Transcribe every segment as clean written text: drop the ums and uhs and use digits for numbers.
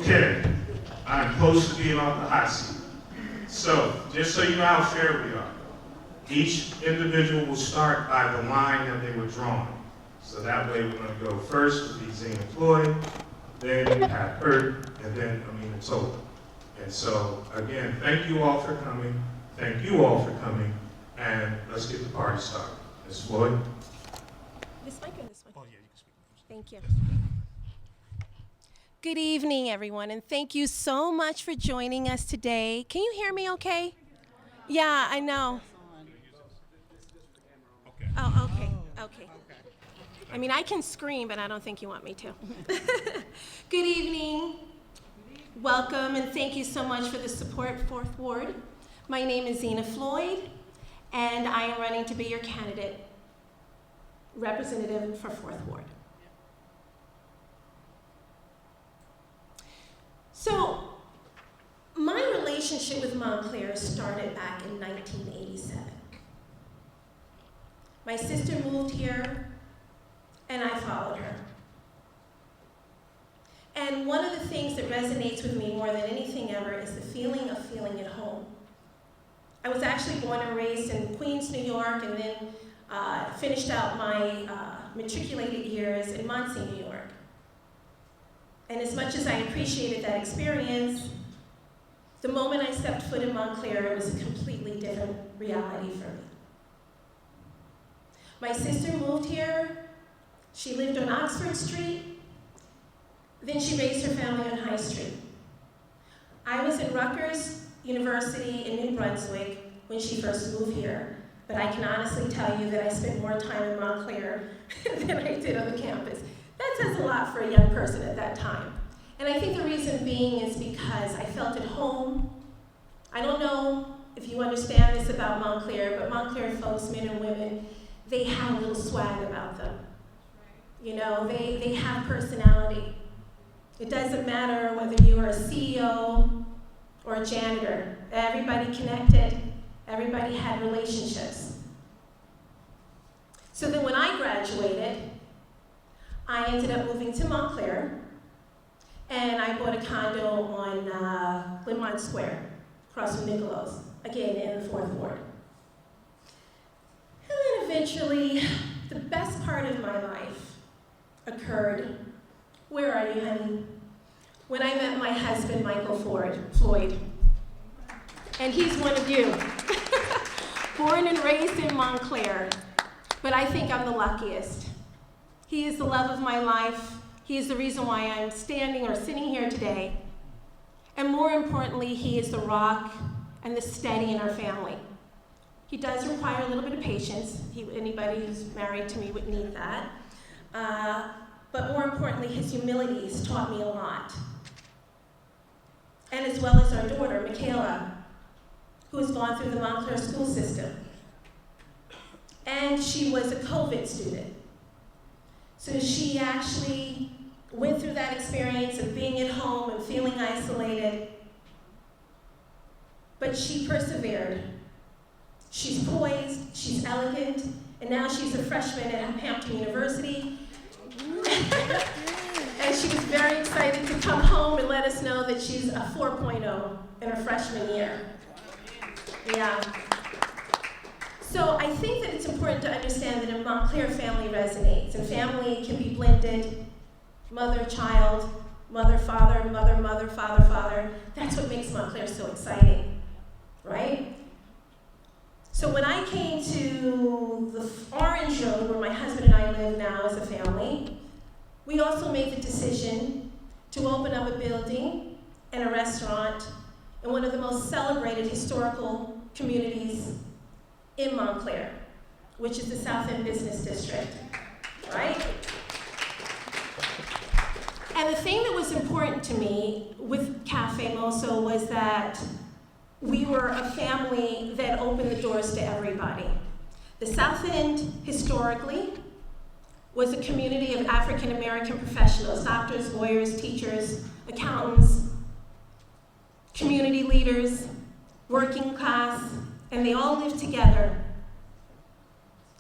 Okay, I'm close to being on the hot seat. So, just so you know how fair we are, each individual will start by the line that they were drawn. So that way we're going to go first with Zena Floyd, then you have Kurt, and then Amina Tola. And so, again, thank you all for coming. Thank you all for coming. And let's get the party started. Ms. Floyd. This mic or this one? Oh, yeah, you can speak. Thank you. Good evening, everyone, and thank you so much for joining us today. Can you hear me okay? Yeah, I know. Oh, okay. I mean, I can scream, but I don't think you want me to. Good evening. Welcome, and thank you so much for the support, Fourth Ward. My name is Zena Floyd, and I am running to be your candidate representative for Fourth Ward. So, my relationship with Montclair started back in 1987. My sister moved here, and I followed her. And one of the things that resonates with me more than anything ever is the feeling of feeling at home. I was actually born and raised in Queens, New York, and then finished out my matriculated years in Muncie, New York. And as much as I appreciated that experience, the moment I stepped foot in Montclair, it was a completely different reality for me. My sister moved here. She lived on Oxford Street. Then she raised her family on High Street. I was at Rutgers University in New Brunswick when she first moved here, but I can honestly tell you that I spent more time in Montclair than I did on the campus. That says a lot for a young person at that time. And I think the reason being is because I felt at home. I don't know if you understand this about Montclair, but Montclair folks, men and women, they have a little swag about them. You know, they have personality. It doesn't matter whether you are a CEO or a janitor. Everybody connected. Everybody had relationships. So then when I graduated, I ended up moving to Montclair, and I bought a condo on Glenmont Square, across from Nicholas, again in the Fourth Ward. And then eventually, the best part of my life occurred. Where are you, honey? When I met my husband, Michael Floyd. And he's one of you. Born and raised in Montclair, but I think I'm the luckiest. He is the love of my life. He is the reason why I'm standing or sitting here today. And more importantly, he is the rock and the steady in our family. He does require a little bit of patience. Anybody who's married to me would need that. But more importantly, his humility has taught me a lot. And as well as our daughter, Michaela, who has gone through the Montclair school system. And she was a COVID student. So she actually went through that experience of being at home and feeling isolated. But she persevered. She's poised, she's elegant, and now she's a freshman at Hampton University. And she was very excited to come home and let us know that she's a 4.0 in her freshman year. Yeah. So I think that it's important to understand that a Montclair family resonates, and family can be blended, mother, child, mother, father, mother, mother, father, father. That's what makes Montclair so exciting, right? So when I came to the Orange Road, where my husband and I live now as a family, we also made the decision to open up a building and a restaurant in one of the most celebrated historical communities in Montclair, which is the South End Business District, right? And the thing that was important to me with Cafe Moso was that we were a family that opened the doors to everybody. The South End, historically, was a community of African American professionals, doctors, lawyers, teachers, accountants, community leaders, working class, and they all lived together.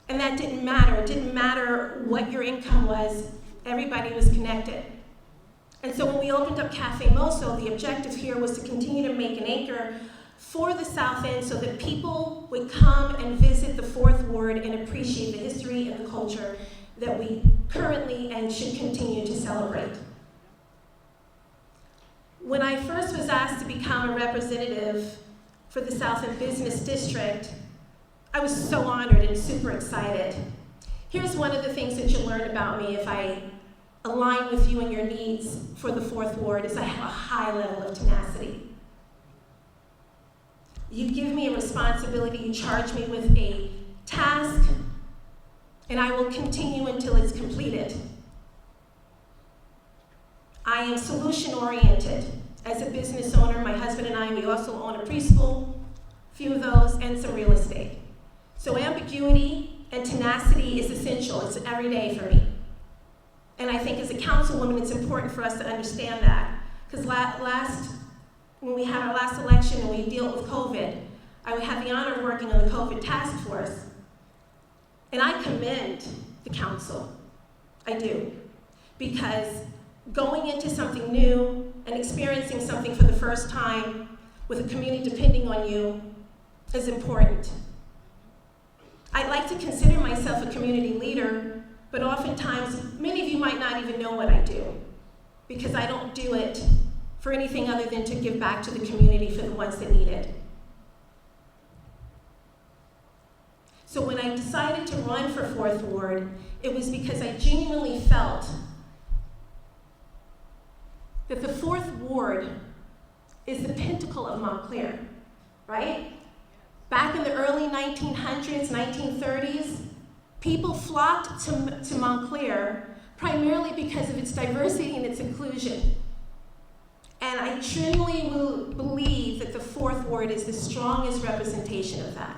And that didn't matter. It didn't matter what your income was. Everybody was connected. And so when we opened up Cafe Moso, the objective here was to continue to make an anchor for the South End so that people would come and visit the Fourth Ward and appreciate the history and the culture that we currently and should continue to celebrate. When I first was asked to become a representative for the South End Business District, I was so honored and super excited. Here's one of the things that you'll learn about me if I align with you and your needs for the Fourth Ward is I have a high level of tenacity. You give me a responsibility, you charge me with a task, and I will continue until it's completed. I am solution-oriented. As a business owner, my husband and I, we also own a preschool, a few of those, and some real estate. So ambiguity and tenacity is essential. It's every day for me. And I think as a councilwoman, it's important for us to understand that. Because when we had our last election and we dealt with COVID, I had the honor of working on the COVID task force. And I commend the council. I do. Because going into something new and experiencing something for the first time with a community depending on you is important. I like to consider myself a community leader, but oftentimes, many of you might not even know what I do because I don't do it for anything other than to give back to the community for the ones that need it. So when I decided to run for Fourth Ward, it was because I genuinely felt that the Fourth Ward is the pinnacle of Montclair, right? Back in the early 1900s, 1930s, people flocked to Montclair primarily because of its diversity and its inclusion. And I truly believe that the Fourth Ward is the strongest representation of that.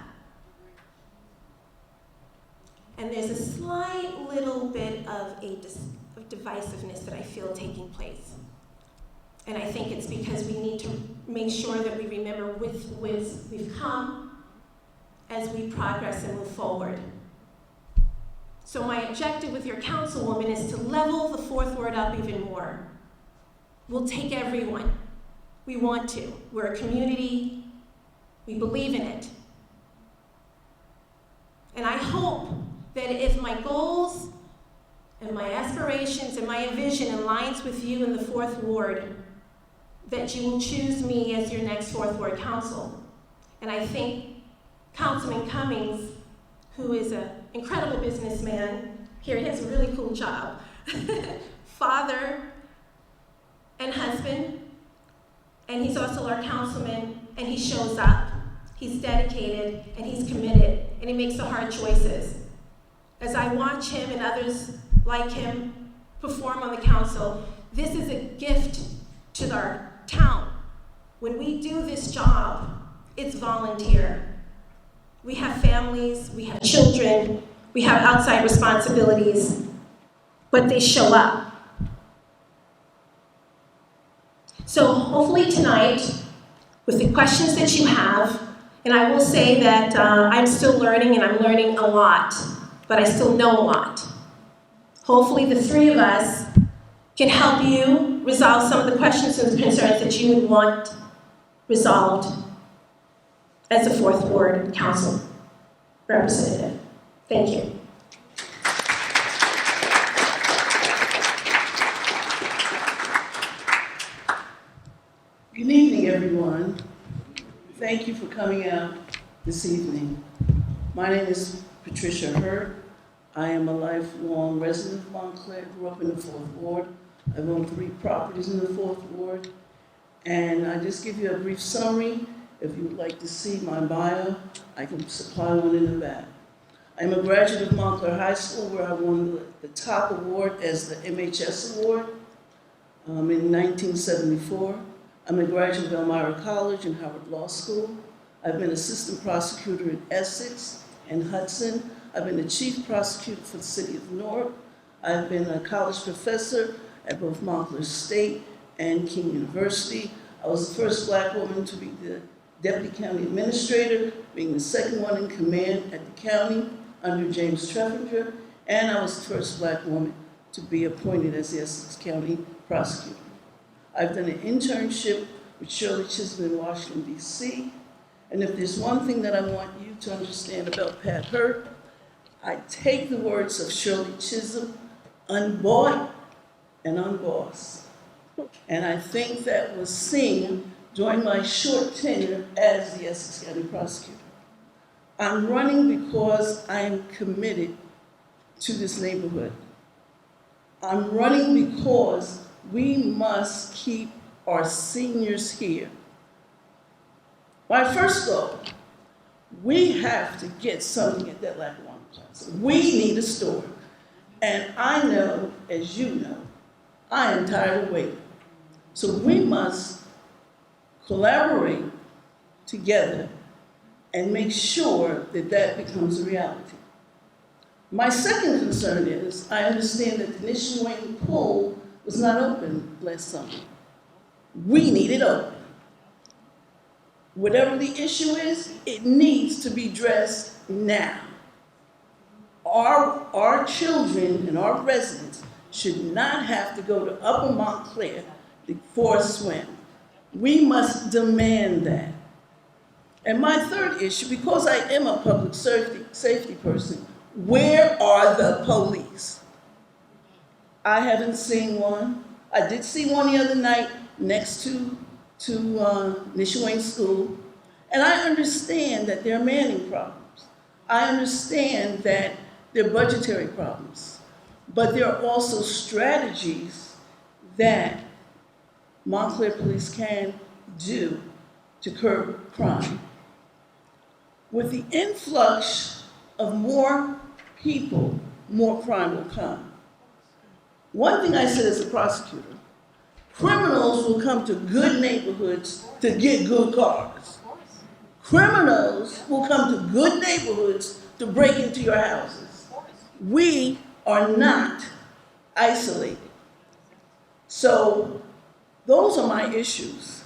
And there's a slight little bit of divisiveness that I feel taking place. And I think it's because we need to make sure that we remember whence we've come as we progress and move forward. So my objective with your councilwoman is to level the Fourth Ward up even more. We'll take everyone. We want to. We're a community. We believe in it. And I hope that if my goals and my aspirations and my vision aligns with you in the Fourth Ward, that you will choose me as your next Fourth Ward council. And I think Councilman Cummings, who is an incredible businessman, here he has a really cool job, father and husband, and he's also our councilman, and he shows up. He's dedicated, and he's committed, and he makes the hard choices. As I watch him and others like him perform on the council, this is a gift to our town. When we do this job, it's volunteer. We have families, we have children, we have outside responsibilities, but they show up. So hopefully tonight, with the questions that you have, and I will say that I'm still learning and I'm learning a lot, but I still know a lot. Hopefully the three of us can help you resolve some of the questions and concerns that you would want resolved as a Fourth Ward Council representative. Thank you. Good evening, everyone. Thank you for coming out this evening. My name is Patricia Hurt. I am a lifelong resident of Montclair, grew up in the Fourth Ward. I've owned 3 properties in the Fourth Ward. And I just give you a brief summary. If you would like to see my bio, I can supply one in the back. I'm a graduate of Montclair High School, where I won the top award as the MHS Award in 1974. I'm a graduate of Elmira College and Howard Law School. I've been assistant prosecutor in Essex and Hudson. I've been the chief prosecutor for the city of Newark. I've been a college professor at both Montclair State and King University. I was the first Black woman to be the deputy county administrator, being the second one in command at the county under James Treffinger, and I was the first Black woman to be appointed as the Essex County prosecutor. I've done an internship with Shirley Chisholm in Washington, D.C. And if there's one thing that I want you to understand about Pat Hurt, I take the words of Shirley Chisholm, unbought and unbossed. And I think that was seen during my short tenure as the Essex County prosecutor. I'm running because I am committed to this neighborhood. I'm running because we must keep our seniors here. My first goal, we have to get something at that Lackawanna Plaza. We need a store. And I know, as you know, I am tired of waiting. So we must collaborate together and make sure that that becomes a reality. My second concern is, I understand that the Nishnawayne pool was not open last summer. We need it open. Whatever the issue is, it needs to be addressed now. Our children and our residents should not have to go to Upper Montclair for a swim. We must demand that. And my third issue, because I am a public safety person, where are the police? I haven't seen one. I did see one the other night next to Nishnawayne School. And I understand that there are manning problems. I understand that there are budgetary problems. But there are also strategies that Montclair Police can do to curb crime. With the influx of more people, more crime will come. One thing I said as a prosecutor, criminals will come to good neighborhoods to get good cars. Criminals will come to good neighborhoods to break into your houses. We are not isolated. So those are my issues.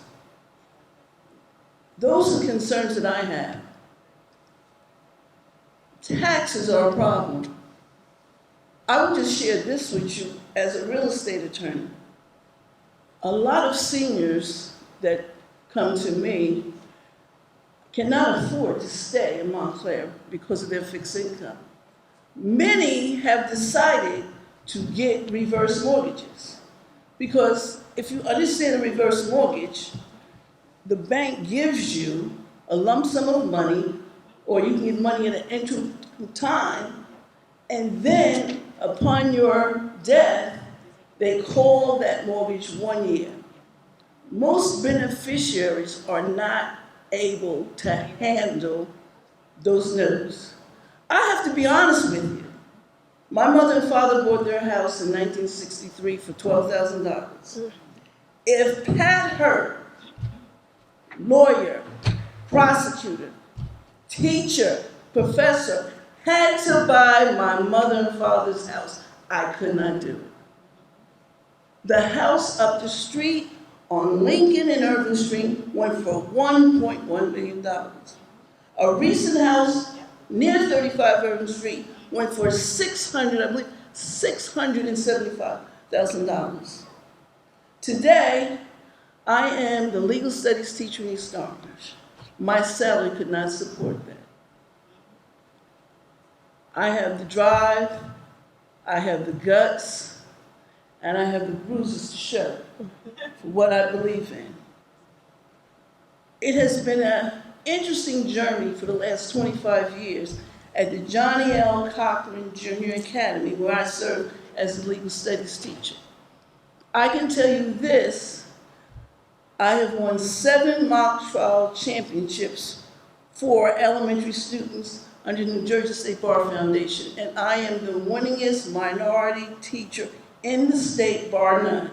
Those are concerns that I have. Taxes are a problem. I will just share this with you as a real estate attorney. A lot of seniors that come to me cannot afford to stay in Montclair because of their fixed income. Many have decided to get reverse mortgages because if you understand a reverse mortgage, the bank gives you a lump sum of money, or you can get money at an interim time, and then upon your death, they call that mortgage 1 year. Most beneficiaries are not able to handle those notes. I have to be honest with you. My mother and father bought their house in 1963 for $12,000. If Pat Hurt, lawyer, prosecutor, teacher, professor, had to buy my mother and father's house, I could not do it. The house up the street on Lincoln and Irving Street went for $1.1 million. A recent house near 35 Irving Street went for $675,000. Today, I am the legal studies teacher in East Orange. My salary could not support that. I have the drive, I have the guts, and I have the bruises to show for what I believe in. It has been an interesting journey for the last 25 years at the Johnny L. Cochran Junior Academy, where I serve as the legal studies teacher. I can tell you this, I have won 7 mock trial championships for elementary students under the New Jersey State Bar Foundation, and I am the winningest minority teacher in the state, bar none.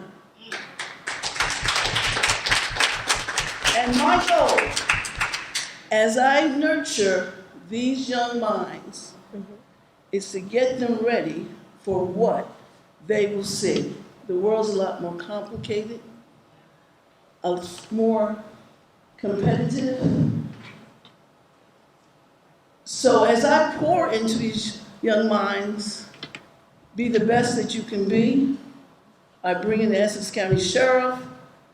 And my goal, as I nurture these young minds, is to get them ready for what they will see. The world's a lot more complicated, a lot more competitive. So as I pour into these young minds, be the best that you can be, I bring in the Essex County Sheriff,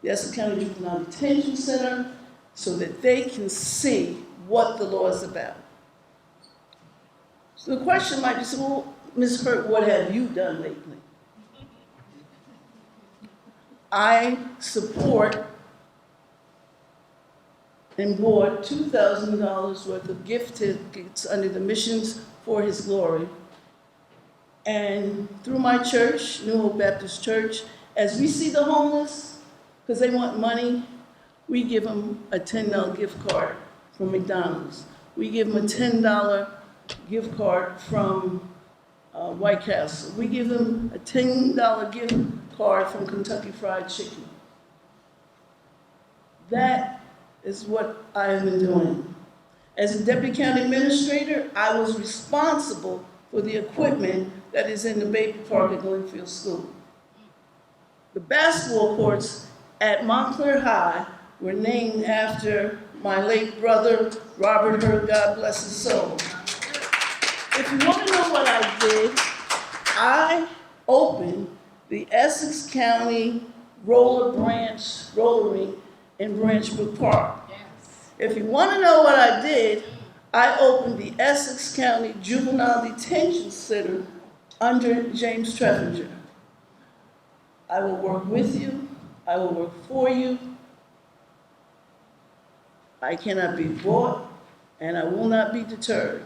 the Essex County Juvenile Detention Center, so that they can see what the law is about. So the question might be, so, well, Ms. Hurt, what have you done lately? I support and bought $2,000 worth of gift tickets under the Missions for His Glory. And through my church, New Hope Baptist Church, as we see the homeless, because they want money, we give them a $10 gift card from McDonald's. We give them a $10 gift card from White Castle. We give them a $10 gift card from Kentucky Fried Chicken. That is what I have been doing. As a deputy county administrator, I was responsible for the equipment that is in the Baby Park at Glenfield School. The basketball courts at Montclair High were named after my late brother, Robert Hurt, God bless his soul. If you want to know what I did, I opened the Essex County roller rink in Branchbrook Park. If you want to know what I did, I opened the Essex County Juvenile Detention Center under James Treffinger. I will work with you. I will work for you. I cannot be bought, and I will not be deterred.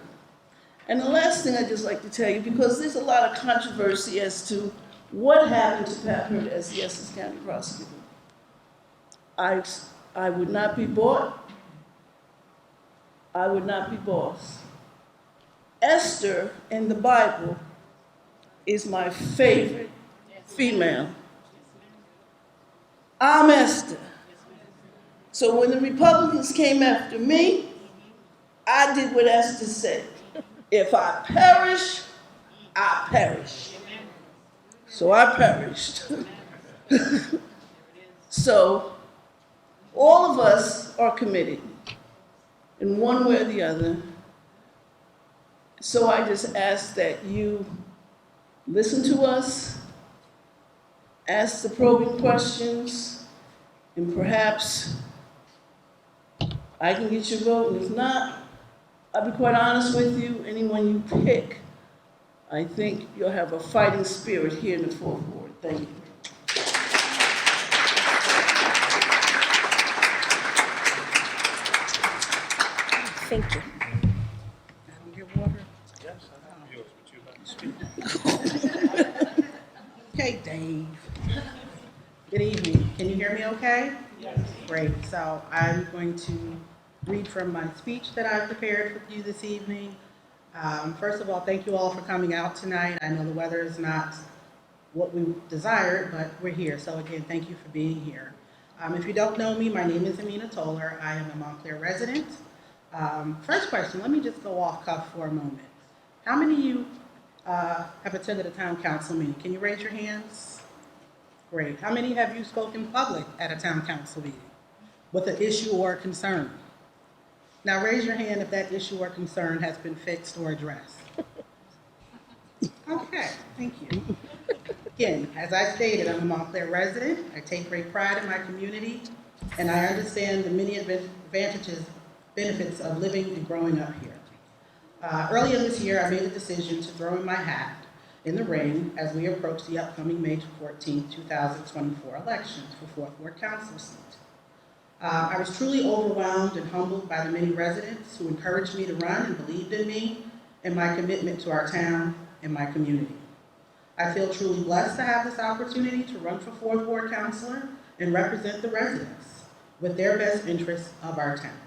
And the last thing I'd just like to tell you, because there's a lot of controversy as to what happened to Pat Hurt as the Essex County prosecutor. I would not be bought. I would not be boss. Esther in the Bible is my favorite female. I'm Esther. So when the Republicans came after me, I did what Esther said. If I perish, I perish. So I perished. So all of us are committed in one way or the other. So I just ask that you listen to us, ask the probing questions, and perhaps I can get your vote. And if not, I'll be quite honest with you, anyone you pick, I think you'll have a fighting spirit here in the Fourth Ward. Thank you. Thank you. Okay, Dave. Good evening. Can you hear me okay? Yes. Great. So I'm going to read from my speech that I prepared for you this evening. First of all, thank you all for coming out tonight. I know the weather is not what we desired, but we're here. So again, thank you for being here. If you don't know me, my name is Amina Toller. I am a Montclair resident. First question, let me just go off cuff for a moment. How many of you have attended a town council meeting? Can you raise your hands? Great. How many have you spoken public at a town council meeting with an issue or a concern? Now raise your hand if that issue or concern has been fixed or addressed. Okay, thank you. Again, as I stated, I'm a Montclair resident. I take great pride in my community, and I understand the many benefits of living and growing up here. Earlier this year, I made a decision to throw in my hat in the ring as we approach the upcoming May 14, 2024 elections for Fourth Ward Council seat. I was truly overwhelmed and humbled by the many residents who encouraged me to run and believed in me and my commitment to our town and my community. I feel truly blessed to have this opportunity to run for Fourth Ward Councilor and represent the residents with their best interests of our town.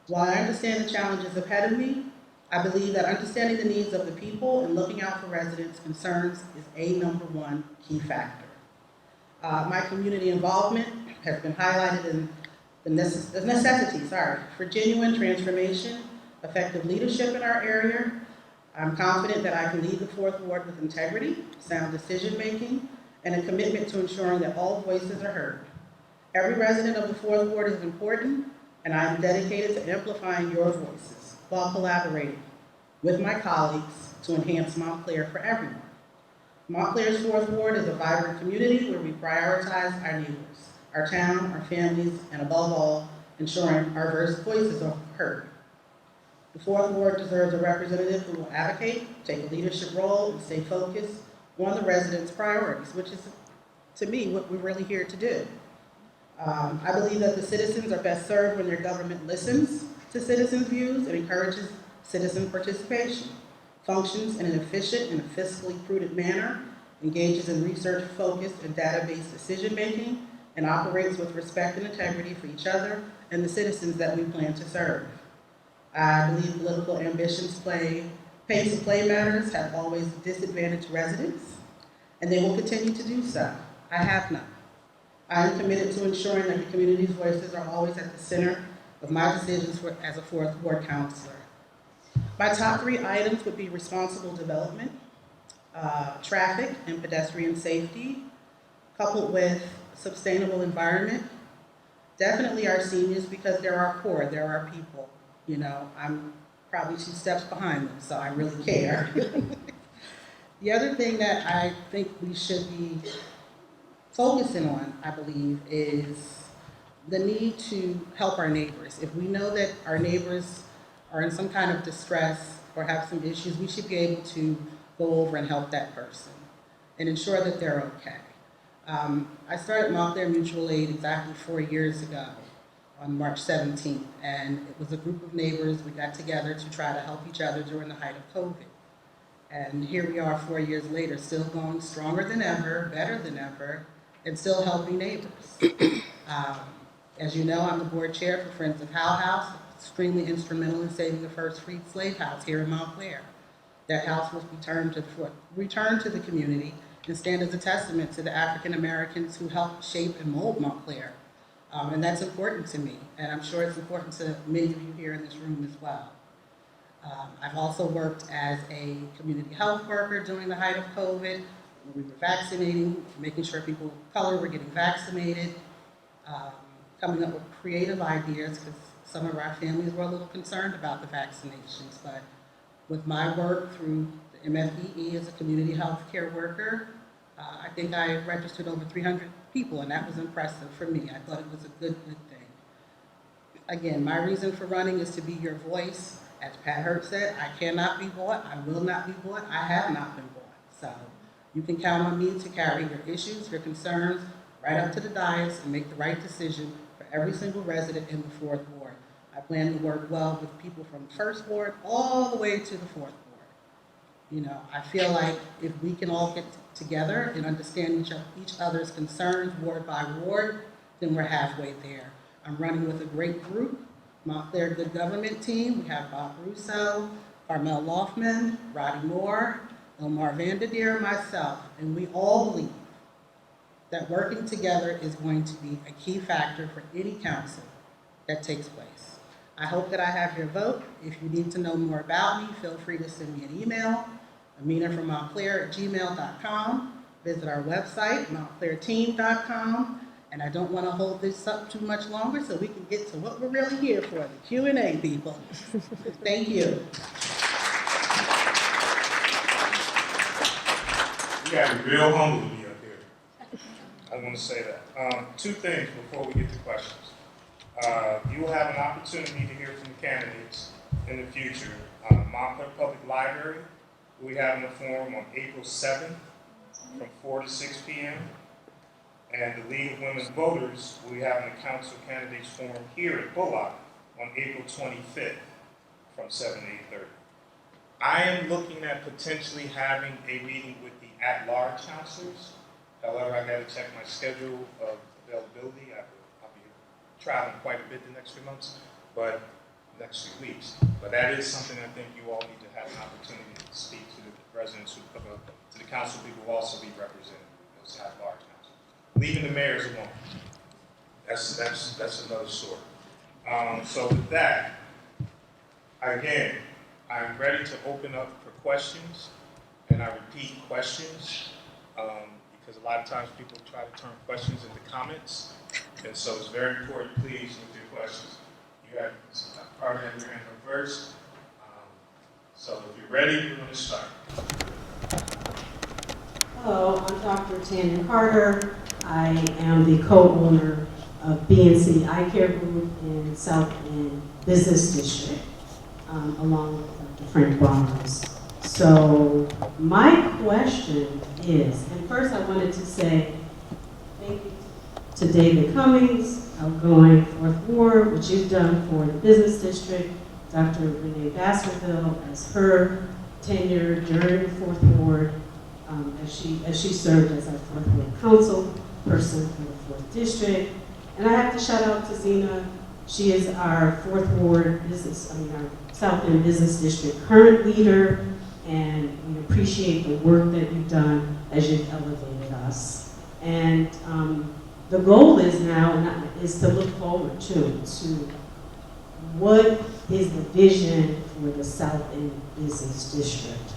While I understand the challenges ahead of me, I believe that understanding the needs of the people and looking out for residents' concerns is a #1 key factor. My community involvement has been highlighted in the necessity for genuine transformation, effective leadership in our area. I'm confident that I can lead the Fourth Ward with integrity, sound decision-making, and a commitment to ensuring that all voices are heard. Every resident of the Fourth Ward is important, and I am dedicated to amplifying your voices while collaborating with my colleagues to enhance Montclair for everyone. Montclair's Fourth Ward is a vibrant community where we prioritize our neighbors our town, our families, and above all, ensuring our voices are heard. The Fourth Ward deserves a representative who will advocate, take a leadership role, and stay focused on the residents' priorities, which is, to me, what we're really here to do. I believe that the citizens are best served when their government listens to citizens' views and encourages citizen participation, functions in an efficient and fiscally prudent manner, engages in research-focused and data-based decision-making, and operates with respect and integrity for each other and the citizens that we plan to serve. I believe political ambitions pace of play matters have always disadvantaged residents, and they will continue to do so. I have none. I am committed to ensuring that the community's voices are always at the center of my decisions as a Fourth Ward councilor. My top 3 items would be responsible development, traffic and pedestrian safety, coupled with sustainable environment. Definitely our seniors, because they're our core, they're our people. You know, I'm probably 2 steps behind them, so I really care. The other thing that I think we should be focusing on, I believe, is the need to help our neighbors. If we know that our neighbors are in some kind of distress or have some issues, we should be able to go over and help that person and ensure that they're okay. I started Montclair Mutual Aid exactly 4 years ago on March 17th, and it was a group of neighbors. We got together to try to help each other during the height of COVID. And here we are 4 years later, still going stronger than ever, better than ever, and still helping neighbors. As you know, I'm the board chair for Friends of Howe House, extremely instrumental in saving the first freed slave house here in Montclair. That house was returned to the community and stand as a testament to the African Americans who helped shape and mold Montclair. And that's important to me, and I'm sure it's important to many of you here in this room as well. I've also worked as a community health worker during the height of COVID. We were vaccinating, making sure people of color were getting vaccinated, coming up with creative ideas, because some of our families were a little concerned about the vaccinations. But with my work through the MFEE as a community health care worker, I think I registered over 300 people, and that was impressive for me. I thought it was a good thing. Again, my reason for running is to be your voice. As Pat Hurt said, I cannot be bought, I will not be bought, I have not been bought. So you can count on me to carry your issues, your concerns, right up to the dais and make the right decision for every single resident in the Fourth Ward. I plan to work well with people from the First Ward all the way to the Fourth Ward. You know, I feel like if we can all get together and understand each other's concerns ward by ward, then we're halfway there. I'm running with a great group, Montclair Good Government team. We have Bob Russo, Carmel Loftman, Roddy Moore, Omar Vanderdeer, and myself, and we all believe that working together is going to be a key factor for any council that takes place. I hope that I have your vote. If you need to know more about me, feel free to send me an email, aminafrommontclair@gmail.com. Visit our website, montclairteam.com. And I don't want to hold this up too much longer, so we can get to what we're really here for, the Q&A, people. Thank you. You gotta be real humble to be up here. I want to say that. 2 things before we get to questions. You will have an opportunity to hear from the candidates in the future. Montclair Public Library, we have a forum on April 7th from 4 to 6 p.m. And the League of Women Voters, we have a council candidates forum here at Bullock on April 25th from 7 to 8:30. I am looking at potentially having a meeting with the at-large councilors. However, I got to check my schedule of availability. I'll be traveling quite a bit the next few months, but next few weeks. But that is something I think you all need to have an opportunity to speak to the residents, to the council people who will also be represented, those at-large councils. Leaving the mayors alone. That's another story. So with that, again, I'm ready to open up for questions, and I repeat questions because a lot of times people try to turn questions into comments, and so it's very important, please, with your questions. You have part of your hand up first. So if you're ready, we're going to start. Hello, I'm Dr. Tanya Carter. I am the co-owner of BNC Eye Care Group in South End Business District, along with Dr. Frank Barnes. So my question is, and first I wanted to say thank you to David Cummings, outgoing 4th Ward, what you've done for the business district, Dr. Renee Baskerville as her tenure during the 4th Ward, as she served as our 4th Ward council person for the 4th District. And I have to shout out to Zena. She is our 4th Ward our South End Business District current leader, and we appreciate the work that you've done as you've elevated us. And the goal is now is to look forward to what is the vision for the South End Business District,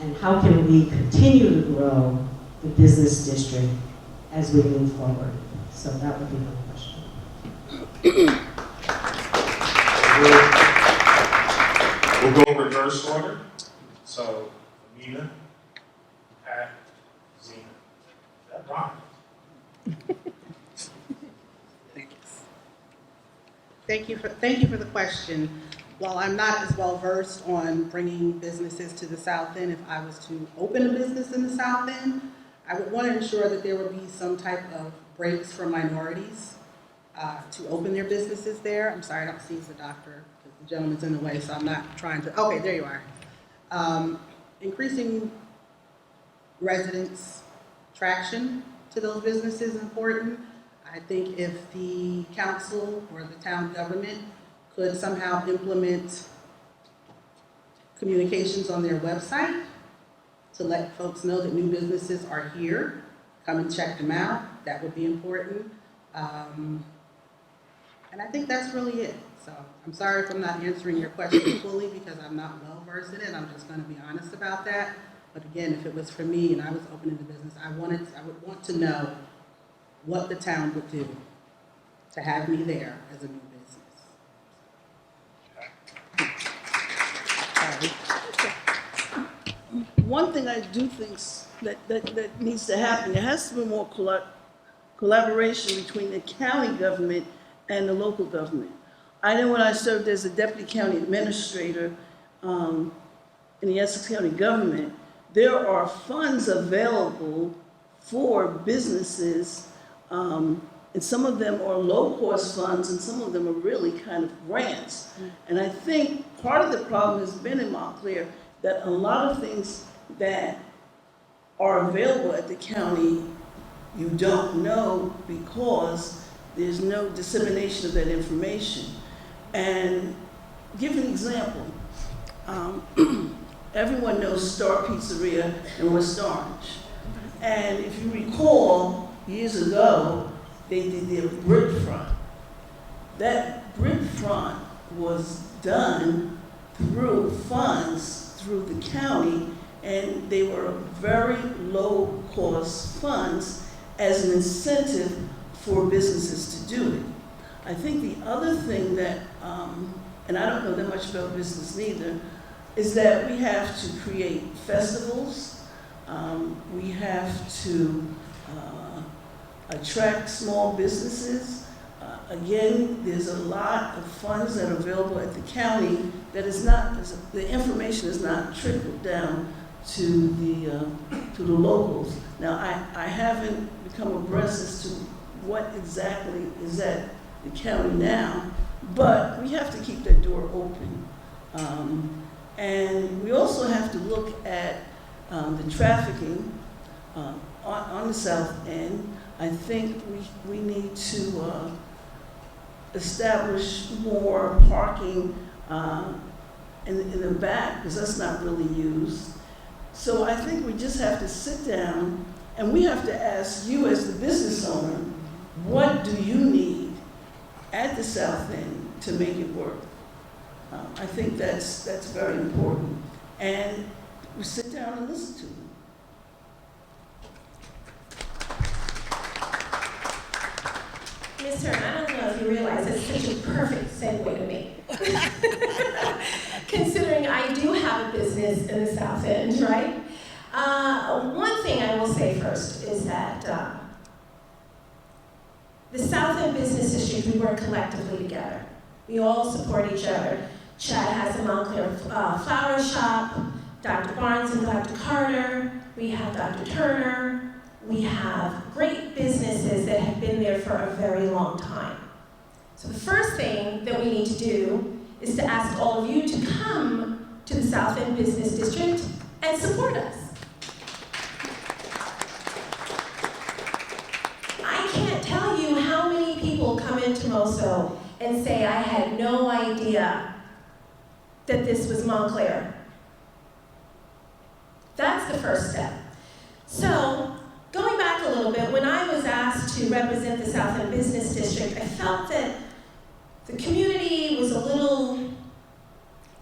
and how can we continue to grow the business district as we move forward. So that would be my question. We'll go in reverse order. So, Anita, Pat, Zena. That rhymes. Thank you for the question. While I'm not as well versed on bringing businesses to the South End, if I was to open a business in the South End, I would want to ensure that there would be some type of breaks for minorities to open their businesses there. I'm sorry, I don't see the doctor because the gentleman's in the way, so I'm not trying to. Okay, there you are. Increasing residents' traction to those businesses is important. I think if the council or the town government could somehow implement communications on their website to let folks know that new businesses are here, come and check them out, that would be important. And I think that's really it. So I'm sorry if I'm not answering your question fully because I'm not well versed in it. I'm just going to be honest about that. But again, if it was for me and I was opening the business, I would want to know what the town would do to have me there as a new business. One thing I do think that needs to happen, there has to be more collaboration between the county government and the local government. I know when I served as a deputy county administrator in the Essex County government, there are funds available for businesses, and some of them are low-cost funds, and some of them are really kind of grants. And I think part of the problem has been in Montclair that a lot of things that are available at the county you don't know because there's no dissemination of that information. And give an example. Everyone knows Star Pizzeria in West Orange. And if you recall, years ago, they did their brick front. That brick front was done through funds through the county, and they were very low-cost funds as an incentive for businesses to do it. I think the other thing that, and I don't know that much about business neither, is that we have to create festivals. We have to attract small businesses. Again, there's a lot of funds that are available at the county that is not, the information is not trickled down to the locals. Now, I haven't become abreast as to what exactly is at the county now, but we have to keep that door open. And we also have to look at the trafficking on the South End. I think we need to establish more parking in the back, because that's not really used. So I think we just have to sit down and we have to ask you as the business owner, what do you need at the South End to make it work? I think that's very important. And we sit down and listen to them. Ms. Hearn, I don't know if you realize it's such a perfect segue to me. Considering I do have a business in the South End, right? One thing I will say first is that the South End Business District, we work collectively together. We all support each other. Chad has a Montclair flower shop, Dr. Barnes and Dr. Carter, we have Dr. Turner, we have great businesses that have been there for a very long time. So the first thing that we need to do is to ask all of you to come to the South End Business District and support us. I can't tell you how many people come into MoSo and say, I had no idea that this was Montclair. That's the first step. So, going back a little bit, when I was asked to represent the South End Business District, I felt that the community was a little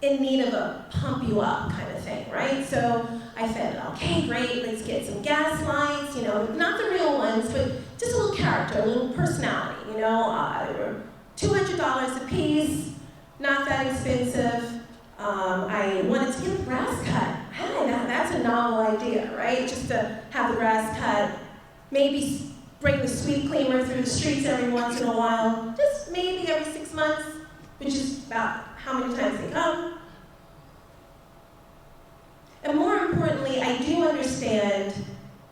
in need of a pump you up kind of thing, right? So I said, okay, great, let's get some gas lights, not the real ones, but just a little character, a little personality, they were $200 a piece, not that expensive. I wanted to get the grass cut. Hey, that's a novel idea, right? Just to have the grass cut, maybe bring the sweep cleaner through the streets every once in a while, just maybe every 6 months, which is about how many times they come. And more importantly, I do understand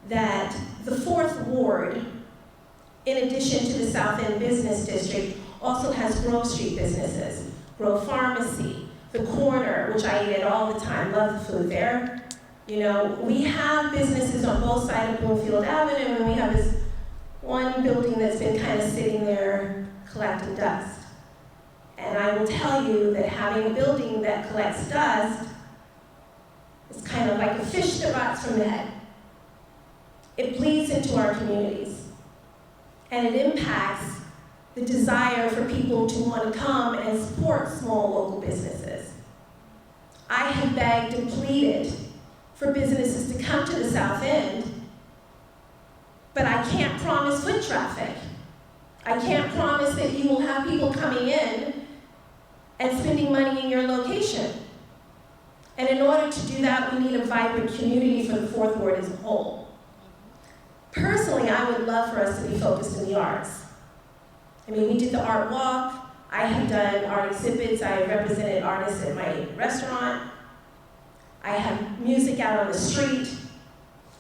that the 4th Ward, in addition to the South End Business District, also has Grove Street businesses, Grove Pharmacy, the Corner, which I eat at all the time, love the food there. We have businesses on both sides of Bloomfield Avenue, and we have this one building that's been kind of sitting there collecting dust. And I will tell you that having a building that collects dust is kind of like a fish that rots from the head. It bleeds into our communities, and it impacts the desire for people to want to come and support small local businesses. I have begged and pleaded for businesses to come to the South End, but I can't promise foot traffic. I can't promise that you will have people coming in and spending money in your location. And in order to do that, we need a vibrant community for the 4th Ward as a whole. Personally, I would love for us to be focused in the arts. We did the art walk. I have done art exhibits. I have represented artists at my restaurant. I have music out on the street.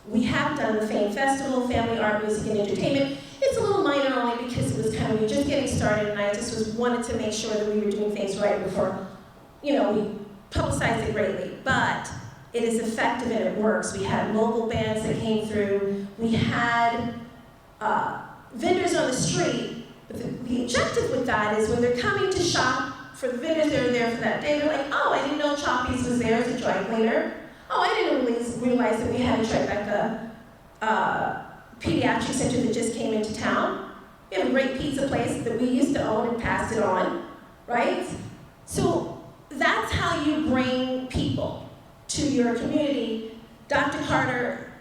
We have done the Fame Festival, Family Art, Music, and Entertainment. It's a little minor only because it was we were just getting started, and I just wanted to make sure that we were doing things right before, we publicized it greatly. But it is effective and it works. We had local bands that came through. We had vendors on the street. But the objective with that is when they're coming to shop, for the vendors that are there for that day, they're like, oh, I didn't know Choppies was there as a dry cleaner. Oh, I didn't realize that we had a Tribeca pediatric center that just came into town. We have a great pizza place that we used to own and passed it on, right? So that's how you bring people to your community. Dr. Carter,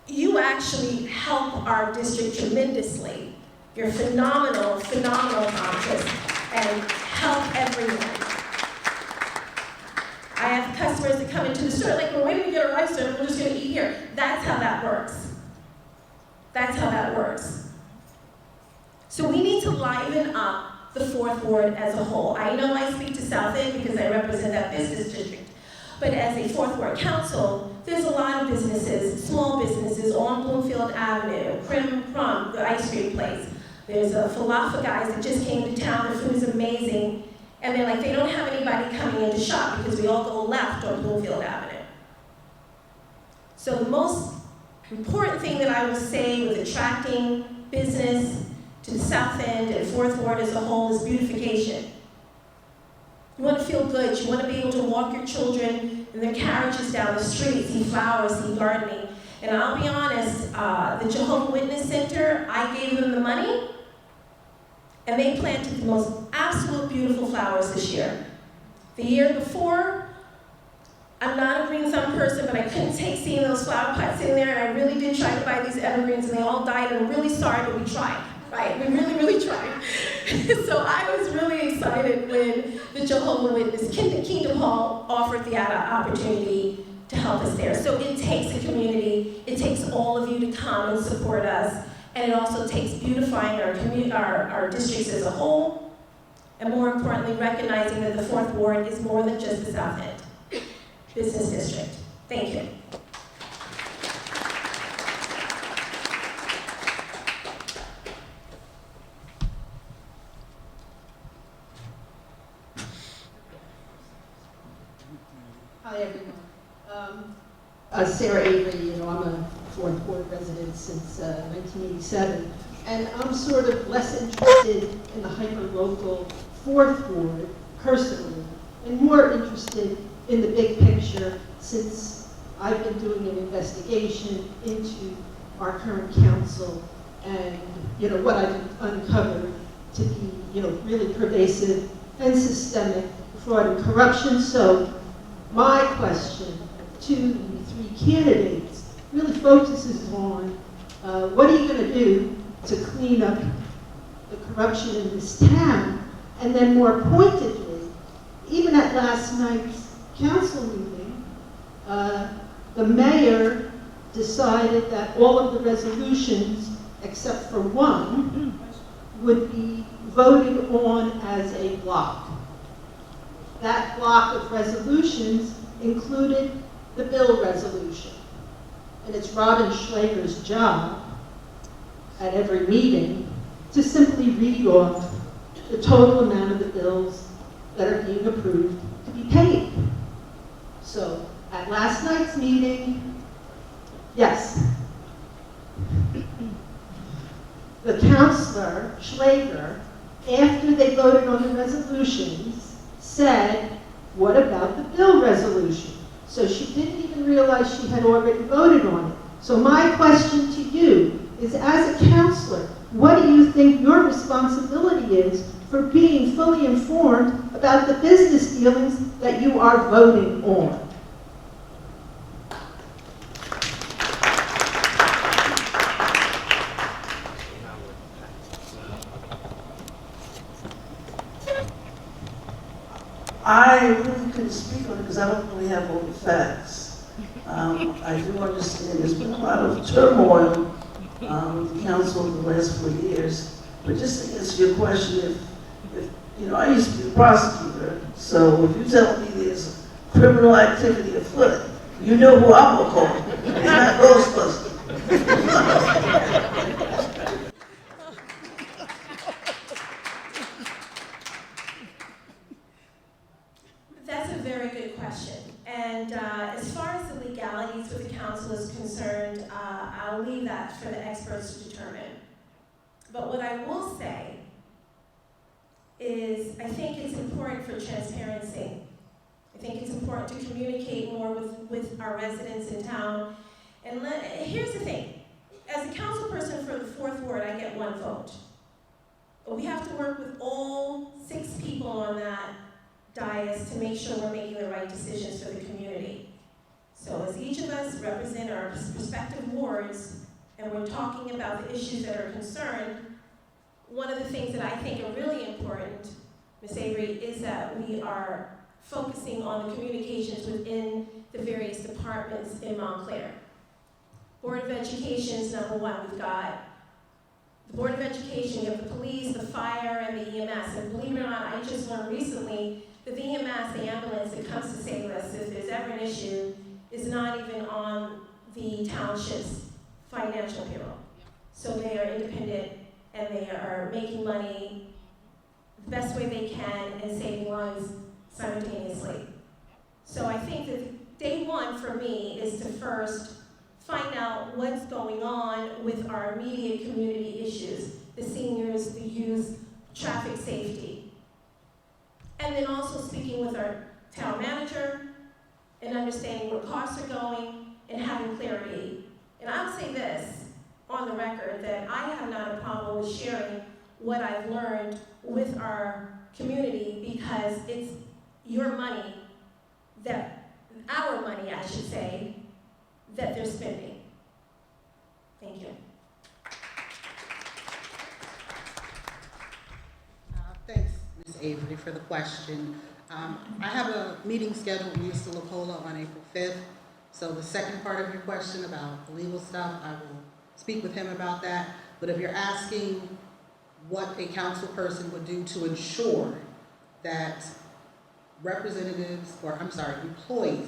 you actually help our district tremendously. You're phenomenal, phenomenal conscious, and help everyone. I have customers that come into the store like, well, why didn't we get our rice served? We're just going to eat here. That's how that works. That's how that works. So we need to liven up the 4th Ward as a whole. I know I speak to South End because I represent that business district. But as a 4th Ward council, there's a lot of businesses, small businesses on Bloomfield Avenue, Crim Crumb, the ice cream place. There's a falafel guys that just came to town, their food is amazing. And they're like, they don't have anybody coming in to shop because we all go left on Bloomfield Avenue. So the most important thing that I will say with attracting business to the South End and 4th Ward as a whole is beautification. You want to feel good. You want to be able to walk your children in their carriages down the street, see flowers, see gardening. And I'll be honest, the Jehovah's Witness Center, I gave them the money, and they planted the most absolute beautiful flowers this year. The year before, I'm not a green thumb person, but I couldn't take seeing those flower pots in there, and I really did try to buy these evergreens, and they all died, and I'm really sorry, but we tried, right? We really, really tried. So I was really excited when the Jehovah's Witness Kingdom Hall offered the opportunity to help us there. So it takes a community, it takes all of you to come and support us and it also takes beautifying our districts as a whole, and more importantly, recognizing that the Fourth Ward is more than just the South End Business District. Thank you. Hi, everyone. Sarah Avery, I'm a Fourth Ward resident since 1987, and I'm sort of less interested in the hyper-local Fourth Ward personally, and more interested in the big picture since I've been doing an investigation into our current council and, what I've uncovered to be, really pervasive and systemic fraud and corruption. So my question to the three candidates really focuses on what are you going to do to clean up the corruption in this town, and then more pointedly, even at last night's council meeting, the mayor decided that all of the resolutions, except for one, would be voted on as a block. That block of resolutions included the bill resolution. And it's Robin Schlager's job at every meeting to simply read off the total amount of the bills that are being approved to be paid. So at last night's meeting, yes, the councilor, Schlager, after they voted on the resolutions, said, what about the bill resolution? So she didn't even realize she had already voted on it. So my question to you is, as a counselor, what do you think your responsibility is for being fully informed about the business dealings that you are voting on? I really couldn't speak on it because I don't really have all the facts. I do understand there's been a lot of turmoil with the council over the last 4 years. But just to answer your question, if I used to be a prosecutor, so if you tell me there's criminal activity afoot, you know who I'm gonna call. It's not Ghostbusters. That's a very good question. And as far as the legalities with the council is concerned, I'll leave that for the experts to determine. But what I will say is I think it's important for transparency. I think it's important to communicate more with our residents in town. And here's the thing. As a council person for the Fourth Ward, I get one vote. But we have to work with all 6 people on that dais to make sure we're making the right decisions for the community. So as each of us represent our respective wards, and we're talking about the issues that are concerned, one of the things that I think are really important, Ms. Avery, is that we are focusing on the communications within the various departments in Montclair. Board of Education is number 1. We've got the Board of Education, you have the police, the fire, and the EMS. And believe it or not, I just learned recently that the EMS, the ambulance that comes to save us if there's ever an issue, is not even on the township's financial payroll. So they are independent and they are making money the best way they can and saving lives simultaneously. So I think that day one for me is to first find out what's going on with our immediate community issues, the seniors, the youth, traffic safety. And then also speaking with our town manager and understanding where costs are going and having clarity. And I'll say this on the record, that I have not a problem with sharing what I've learned with our community, because it's your money, our money, I should say, that they're spending. Thank you. Thanks, Ms. Avery, for the question. I have a meeting scheduled with Mr. Lapola on April 5th. So the second part of your question about the legal stuff, I will speak with him about that. But if you're asking what a council person would do to ensure that employees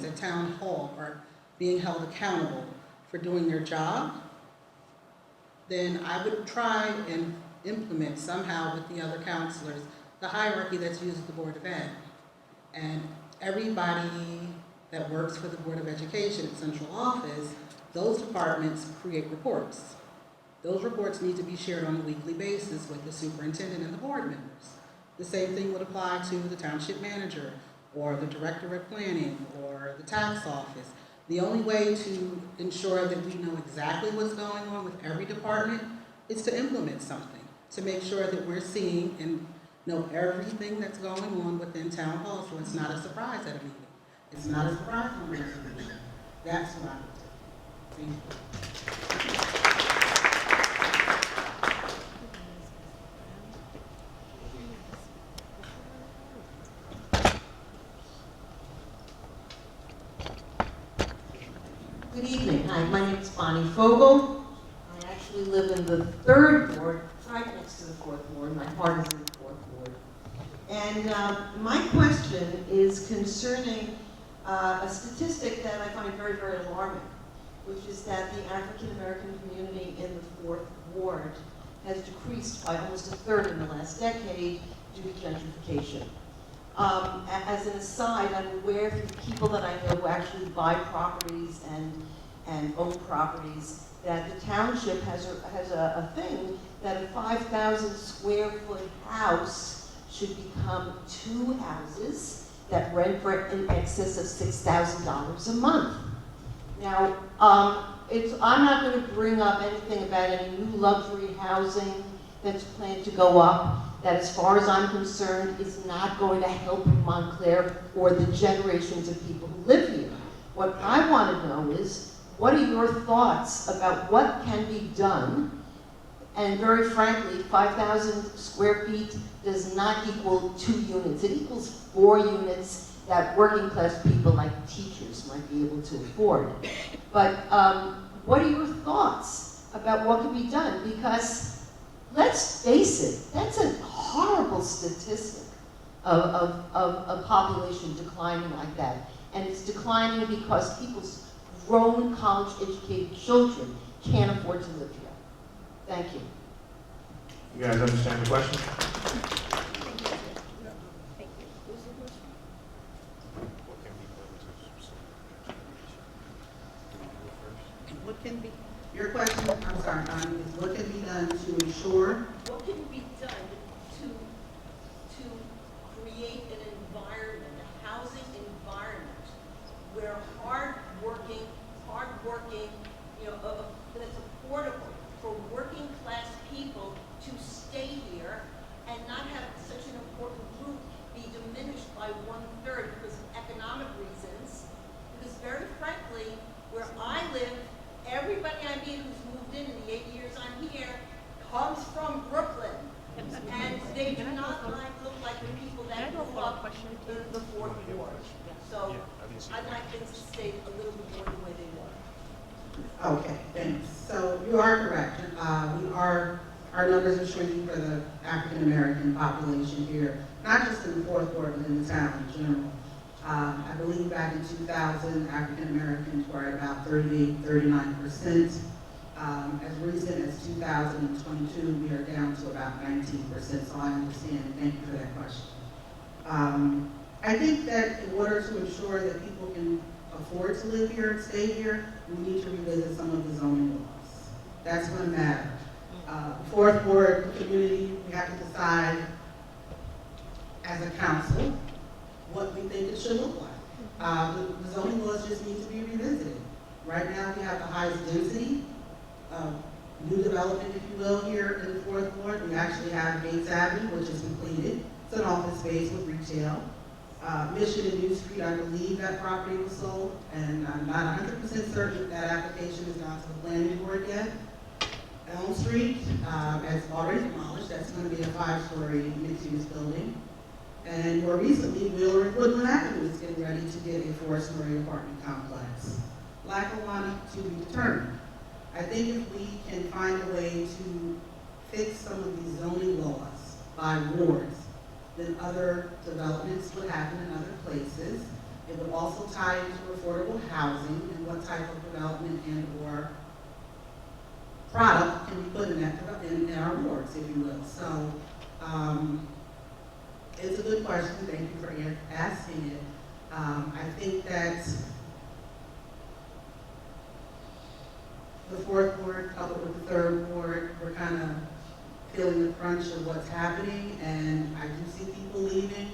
at Town Hall are being held accountable for doing their job, then I would try and implement somehow with the other counselors the hierarchy that's used at the Board of Ed. And everybody that works for the Board of Education at central office, those departments create reports. Those reports need to be shared on a weekly basis with the superintendent and the board members. The same thing would apply to the township manager or the director of planning or the tax office. The only way to ensure that we know exactly what's going on with every department is to implement something, to make sure that we're seeing and know everything that's going on within Town Hall, so it's not a surprise at a meeting. It's not a surprise on a resolution. That's what I would do. Thank you. Good evening. Hi, my name is Bonnie Fogel. I actually live in the 3rd ward, right next to the 4th ward. My heart is in the 4th ward. And my question is concerning a statistic that I find very, very alarming, which is that the African American community in the 4th ward has decreased by almost a third in the last decade due to gentrification. As an aside, I'm aware of people that I know who actually buy properties and own properties, that the township has a thing that a 5,000 square foot house should become 2 houses that rent for in excess of $6,000 a month. Now, I'm not going to bring up anything about any new luxury housing that's planned to go up, that as far as I'm concerned is not going to help Montclair or the generations of people who live here. What I want to know is, what are your thoughts about what can be done? And very frankly, 5,000 square feet does not equal 2 units. It equals 4 units that working class people like teachers might be able to afford. But what are your thoughts about what can be done? Because let's face it, that's a horrible statistic of a population declining like that. And it's declining because people's grown college-educated children can't afford to live here. Thank you. You guys understand the question? What can be, your question, I'm sorry, Bonnie, is what can be done to ensure? What can be done to create an environment, a housing environment, where hard-working, that's affordable for working class people to stay here and not have such an important group be diminished by 1/3 because of economic reasons? Because very frankly, where I live, everybody I meet who's moved in the 8 years I'm here comes from Brooklyn. And they do not look like the people that grew up in the 4th ward. So I'd like things to stay a little bit more the way they were. Okay, thanks. So you are correct. Our numbers are shrinking for the African American population here, not just in the 4th ward, but in the town in general. I believe back in 2000, African Americans were at about 38–39%. As recent as 2022, we are down to about 19%, so I understand, and thank you for that question. I think that in order to ensure that people can afford to live here and stay here, we need to revisit some of the zoning laws. That's going to matter. 4th ward community, we have to decide as a council what we think it should look like. The zoning laws just need to be revisited. Right now, we have the highest density of new development, if you will, here in the 4th ward. We actually have Gates Avenue, which is completed. It's an office space with retail. Mission and New Street, I believe that property was sold, and I'm not 100% certain if that application has gone to the planning board yet. Elm Street, as already demolished, that's going to be a 5-story mixed-use building. And more recently, Wheeler and Woodland Avenue is getting ready to get a 4-story apartment complex. Lackawanna to be determined. I think if we can find a way to fix some of these zoning laws by wards than other developments would happen in other places. It would also tie into affordable housing and what type of development and or product can be put in our wards, if you will. So it's a good question. Thank you for asking it. I think that the fourth ward coupled with the third ward, we're kind of feeling the crunch of what's happening, and I do see people leaving.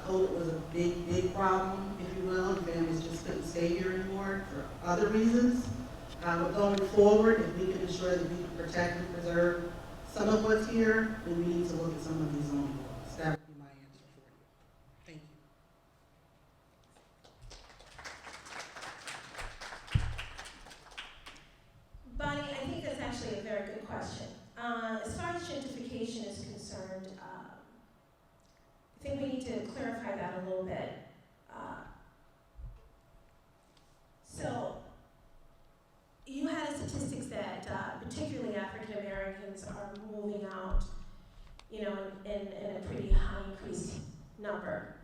COVID was a big problem, if you will, and families just couldn't stay here anymore for other reasons. But going forward, if we can ensure that we can protect and preserve some of what's here, then we need to look at some of these zoning laws. That would be my answer for you. Thank you. Bonnie, I think that's actually a very good question. As far as gentrification is concerned, I think we need to clarify that a little bit. So, you had statistics that particularly African Americans are moving out, you know, in a pretty high increased number.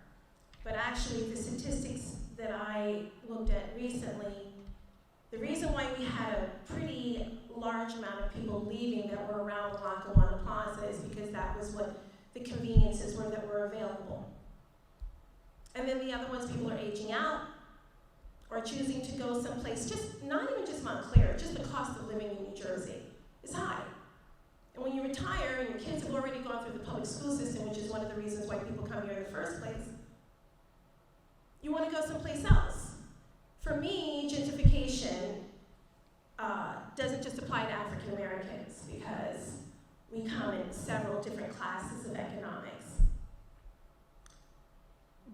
But actually, the statistics that I looked at recently, the reason why we had a pretty large amount of people leaving that were around Lackawanna Plaza is because that was what the conveniences were that were available. And then the other ones, people are aging out or choosing to go someplace, just not even just Montclair, just the cost of living in New Jersey is high. And when you retire and your kids have already gone through the public school system, which is one of the reasons why people come here in the first place, you want to go someplace else. For me, gentrification doesn't just apply to African Americans because we come in several different classes of economics.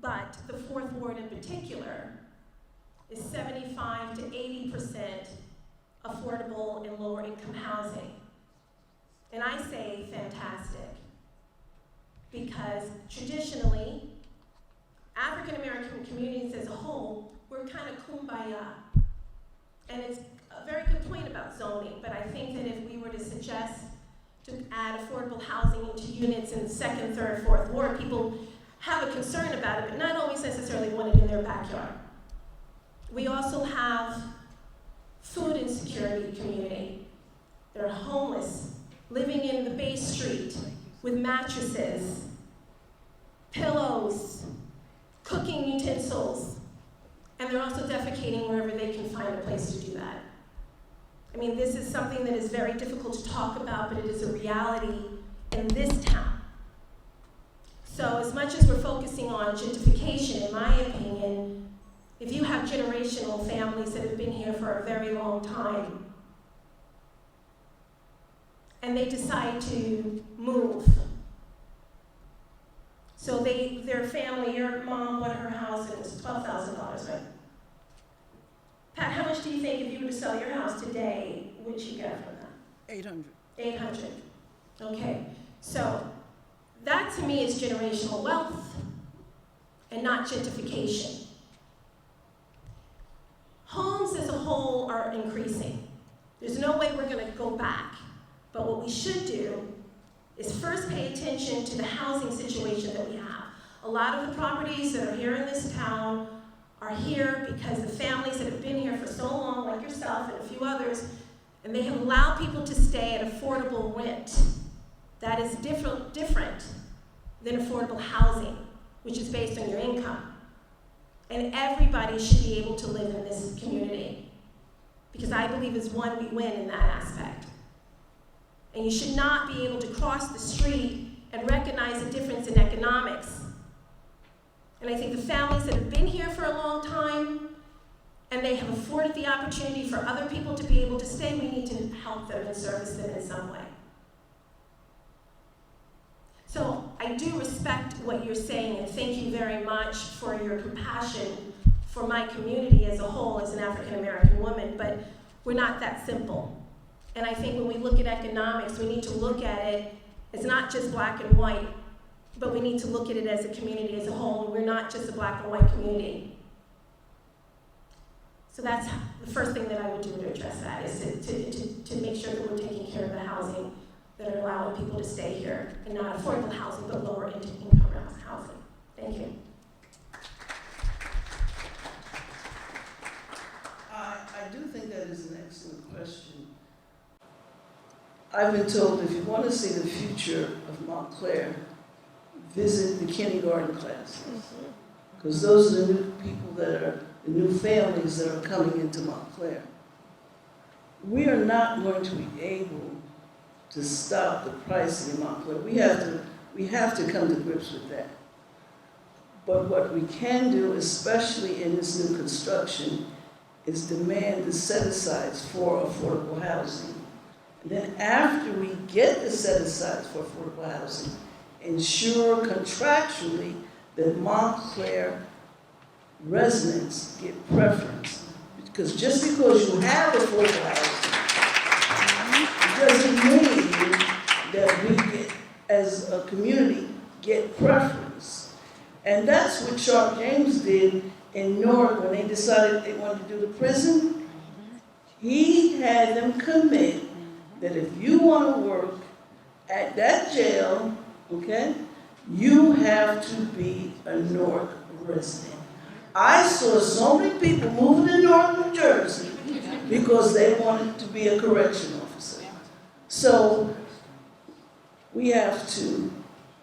But the fourth ward in particular is 75 to 80% affordable and lower income housing. And I say fantastic because traditionally, African American communities as a whole, we're kind of kumbaya. And it's a very good point about zoning, but I think that if we were to suggest to add affordable housing into units in the second, third, fourth ward, people have a concern about it, but not always necessarily want it in their backyard. We also have food insecurity community. They're homeless, living in the Bay Street with mattresses, pillows, cooking utensils, and they're also defecating wherever they can find a place to do that. I mean, this is something that is very difficult to talk about, but it is a reality in this town. So as much as we're focusing on gentrification, in my opinion, if you have generational families that have been here for a very long time, and they decide to move, so their family, your mom bought her house and it was $12,000, right? Pat, how much do you think if you were to sell your house today, would you get from that? 800. 800. Okay, so that to me is generational wealth and not gentrification. Homes as a whole are increasing. There's no way we're going to go back. But what we should do is first pay attention to the housing situation that we have. A lot of the properties that are here in this town are here because the families that have been here for so long, like yourself and a few others, and they have allowed people to stay at affordable rent. That is different than affordable housing, which is based on your income. And everybody should be able to live in this community because I believe it's one we win in that aspect. And you should not be able to cross the street and recognize the difference in economics. And I think the families that have been here for a long time and they have afforded the opportunity for other people to be able to stay, we need to help them and service them in some way. So I do respect what you're saying and thank you very much for your compassion for my community as a whole as an African American woman, but we're not that simple. And I think when we look at economics, we need to look at it as not just black and white, but we need to look at it as a community as a whole. We're not just a black and white community. So that's the first thing that I would do to address that, is to make sure that we're taking care of the housing that are allowing people to stay here in not affordable housing, but lower income housing. Thank you. I do think that is an excellent question. I've been told if you want to see the future of Montclair, visit the kindergarten classes. Because those are the new people the new families that are coming into Montclair. We are not going to be able to stop the pricing in Montclair. We have to come to grips with that. But what we can do, especially in this new construction, is demand the set-asides for affordable housing. And then after we get the set-asides for affordable housing, ensure contractually that Montclair residents get preference. Because just because you have affordable housing doesn't mean that we get, as a community, get preference. And that's what Sharp James did in Newark when they decided they wanted to do the prison. He had them commit that if you want to work at that jail, okay, you have to be a Newark resident. I saw so many people moving to Newark, New Jersey, because they wanted to be a correction officer. So we have to,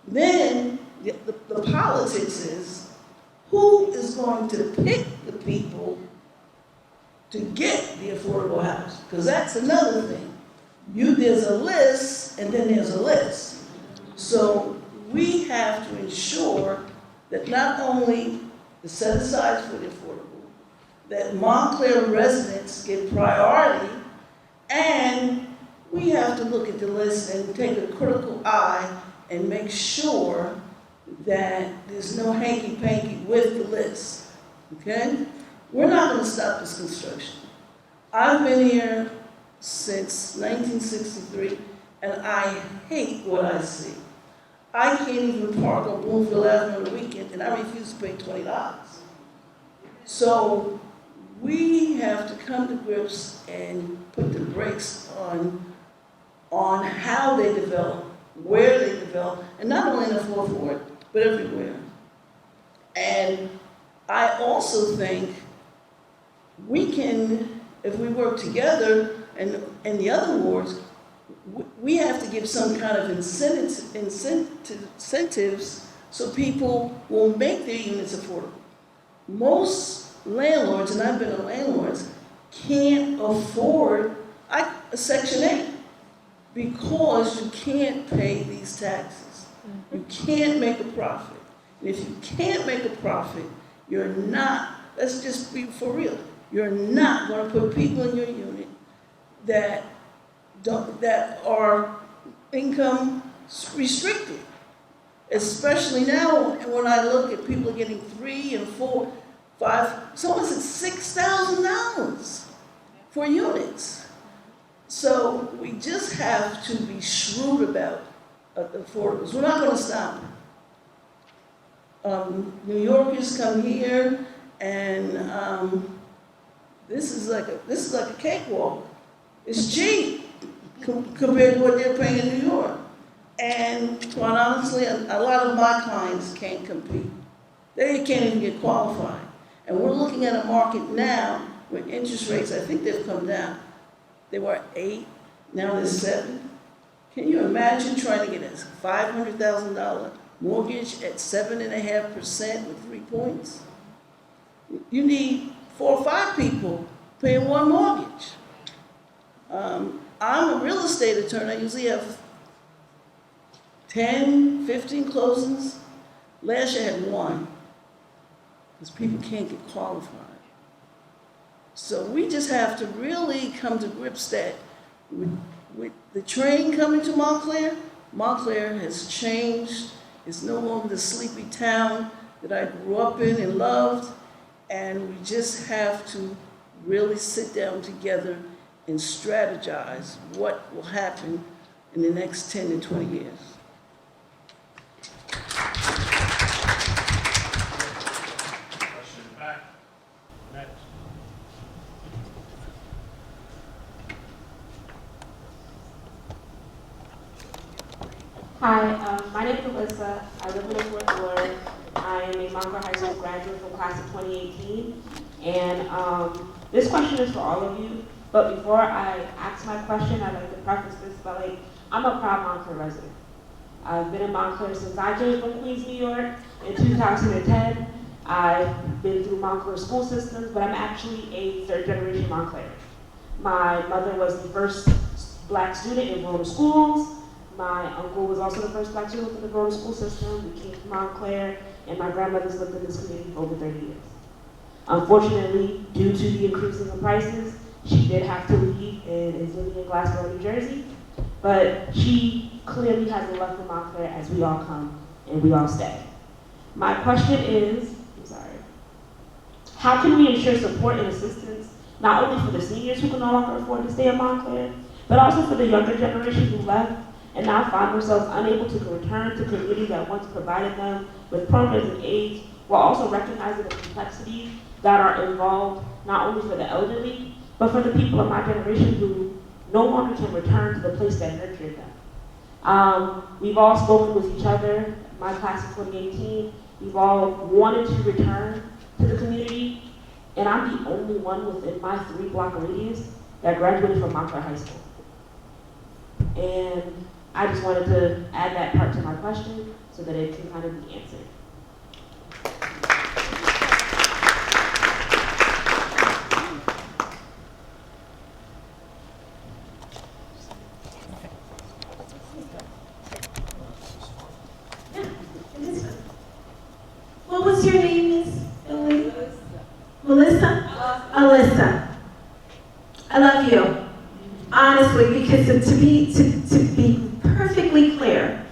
then the politics is, who is going to pick the people to get the affordable house? Because that's another thing. There's a list, and then there's a list. So we have to ensure that not only the set-asides for the affordable, that Montclair residents get priority, and we have to look at the list and take a critical eye and make sure that there's no hanky-panky with the list, okay? We're not gonna stop this construction. I've been here since 1963, and I hate what I see. I can't even park on Bloomfield Avenue on the weekend, and I refuse to pay $20. So we have to come to grips and put the brakes on how they develop, where they develop, and not only in the fourth ward, but everywhere. And I also think we can, if we work together and the other wards, we have to give some kind of incentives so people will make their units affordable. Most landlords, and I've been a landlord, can't afford a Section 8 because you can't pay these taxes. You can't make a profit. And if you can't make a profit, you're not, let's just be for real, you're not going to put people in your unit that are income restricted. Especially now when I look at people getting $3,000 and $4,000, $5,000, someone said $6,000 for units. So we just have to be shrewd about affordables. We're not going to stop them. New Yorkers come here, and this is like a cakewalk. It's cheap compared to what they're paying in New York. And quite honestly, a lot of my clients can't compete. They can't even get qualified. And we're looking at a market now where interest rates, I think they've come down. They were 8, now they're 7. Can you imagine trying to get a $500,000 mortgage at 7.5% with 3 points? You need 4 or 5 people paying one mortgage. I'm a real estate attorney. I usually have 10, 15 closings. Last year I had 1, because people can't get qualified. So we just have to really come to grips that with the train coming to Montclair, Montclair has changed. It's no longer the sleepy town that I grew up in and loved, and we just have to really sit down together and strategize what will happen in the next 10 to 20 years. Question back. Next. Hi, my name is Alyssa. I live in the fourth ward. I am a Montclair High School graduate from class of 2018. And this question is for all of you. But before I ask my question, I'd like to preface this by I'm a proud Montclair resident. I've been in Montclair since I came from Queens, New York in 2010. I've been through Montclair school systems, but I'm actually a third generation Montclair. My mother was the first black student in rural schools. My uncle was also the first black student in the rural school system. We came from Montclair, and my grandmother's lived in this community for over 30 years. Unfortunately, due to the increasing of prices, she did have to leave and is living in Glasgow, New Jersey. But she clearly has a love for Montclair as we all come and we all stay. My question is, how can we ensure support and assistance not only for the seniors who can no longer afford to stay in Montclair, but also for the younger generation who left and now find themselves unable to return to communities that once provided them with programs and aids, while also recognizing the complexities that are involved not only for the elderly, but for the people of my generation who no longer can return to the place that nurtured them. We've all spoken with each other, my class of 2018, we've all wanted to return to the community, and I'm the only one within my 3-block radius that graduated from Montclair High School. And I just wanted to add that part to my question so that it can kind of be answered. What was your name, Miss Melissa? Alyssa. I love you. Honestly, because to be perfectly clear,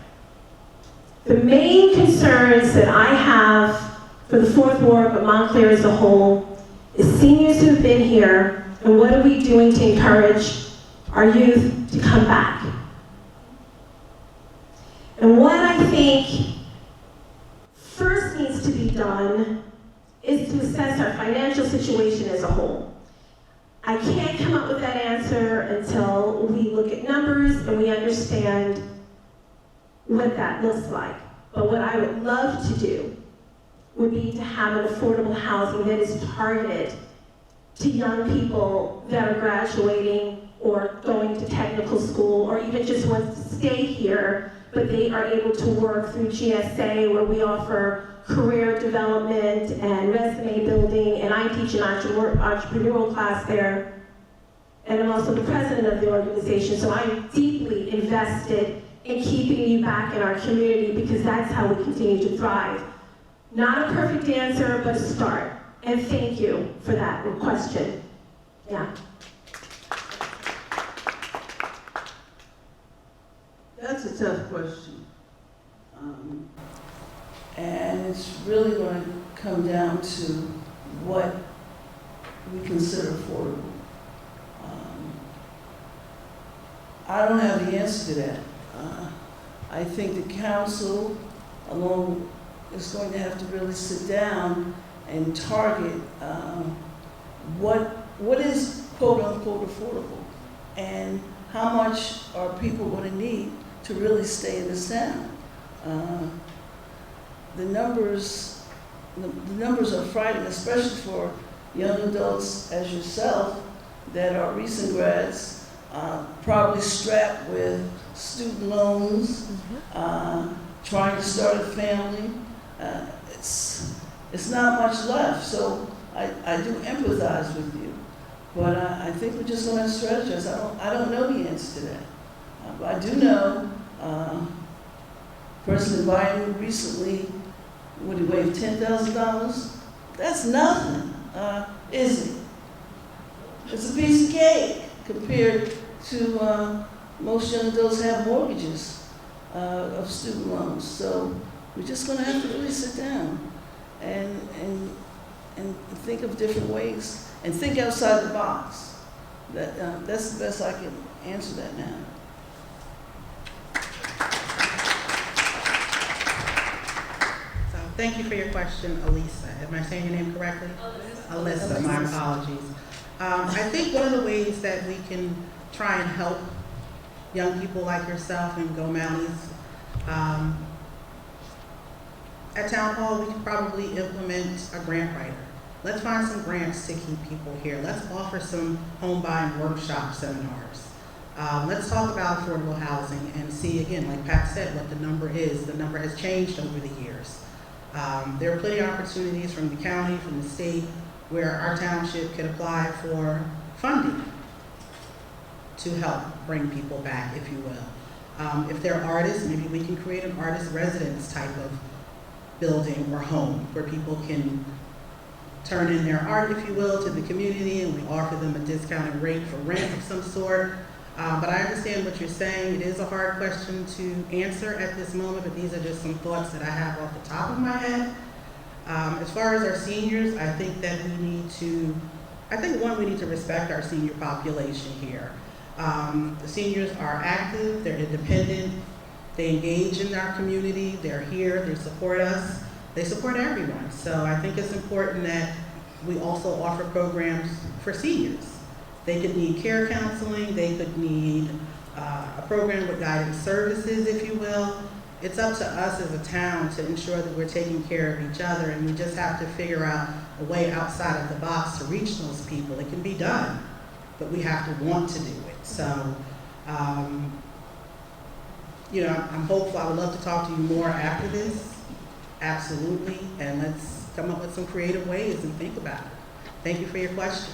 the main concerns that I have for the fourth ward, but Montclair as a whole, is seniors who have been here, and what are we doing to encourage our youth to come back? And what I think first needs to be done is to assess our financial situation as a whole. I can't come up with that answer until we look at numbers and we understand what that looks like. But what I would love to do would be to have an affordable housing that is targeted to young people that are graduating or going to technical school or even just want to stay here, but they are able to work through GSA, where we offer career development and resume building, and I teach an entrepreneurial class there, and I'm also the president of the organization, so I'm deeply invested in keeping you back in our community because that's how we continue to thrive. Not a perfect answer, but a start, and thank you for that question. Yeah. That's a tough question. And it's really going to come down to what we consider affordable. I don't have the answer to that. I think the council alone is going to have to really sit down and target what is quote unquote affordable and how much are people going to need to really stay in this town. The numbers are frightening, especially for young adults as yourself that are recent grads, probably strapped with student loans, trying to start a family. It's not much left, so I do empathize with you. But I think we're just going to strategize. I don't know the answer to that. But I do know President Biden recently, what he waived $10,000? That's nothing, is it? It's a piece of cake compared to most young adults have mortgages of student loans. So we're just going to have to really sit down and think of different ways and think outside the box. That's the best I can answer that now. Thank you for your question, Elisa. Am I saying your name correctly? Alyssa, my apologies. I think one of the ways that we can try and help young people like yourself and Go Mounties At Town Hall, we could probably implement a grant writer. Let's find some grants to keep people here. Let's offer some home buying workshop seminars. Let's talk about affordable housing and see, again, like Pat said, what the number is. The number has changed over the years. There are plenty of opportunities from the county, from the state, where our township could apply for funding to help bring people back, if you will. If they're artists, maybe we can create an artist residence type of building or home where people can turn in their art, if you will, to the community, and we offer them a discounted rate for rent of some sort. But I understand what you're saying. It is a hard question to answer at this moment, but these are just some thoughts that I have off the top of my head. As far as our seniors, I think that we need to respect our senior population here. The seniors are active, they're independent, they engage in our community, they're here, they support us, they support everyone. So I think it's important that we also offer programs for seniors. They could need care counseling, they could need a program with guidance services, if you will. It's up to us as a town to ensure that we're taking care of each other, and we just have to figure out a way outside of the box to reach those people. It can be done, but we have to want to do it. So, you know, I'm hopeful. I would love to talk to you more after this, absolutely, and let's come up with some creative ways and think about it. Thank you for your question.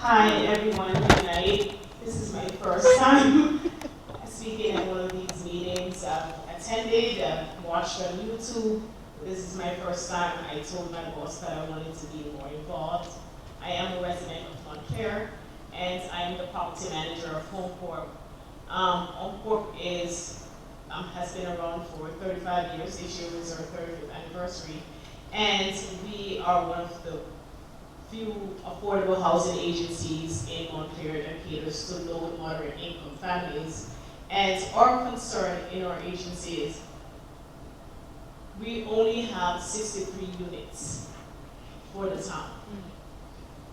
Hi everyone, good night. This is my first time speaking at one of these meetings. I've attended, I've watched on YouTube. This is my first time. I told my boss that I wanted to be more involved. I am a resident of Montclair, and I am the property manager of Home Corp. Home Corp has been around for 35 years. This year is our 35th anniversary. And we are one of the few affordable housing agencies in Montclair that caters to low and moderate income families. And our concern in our agency is we only have 63 units for the town.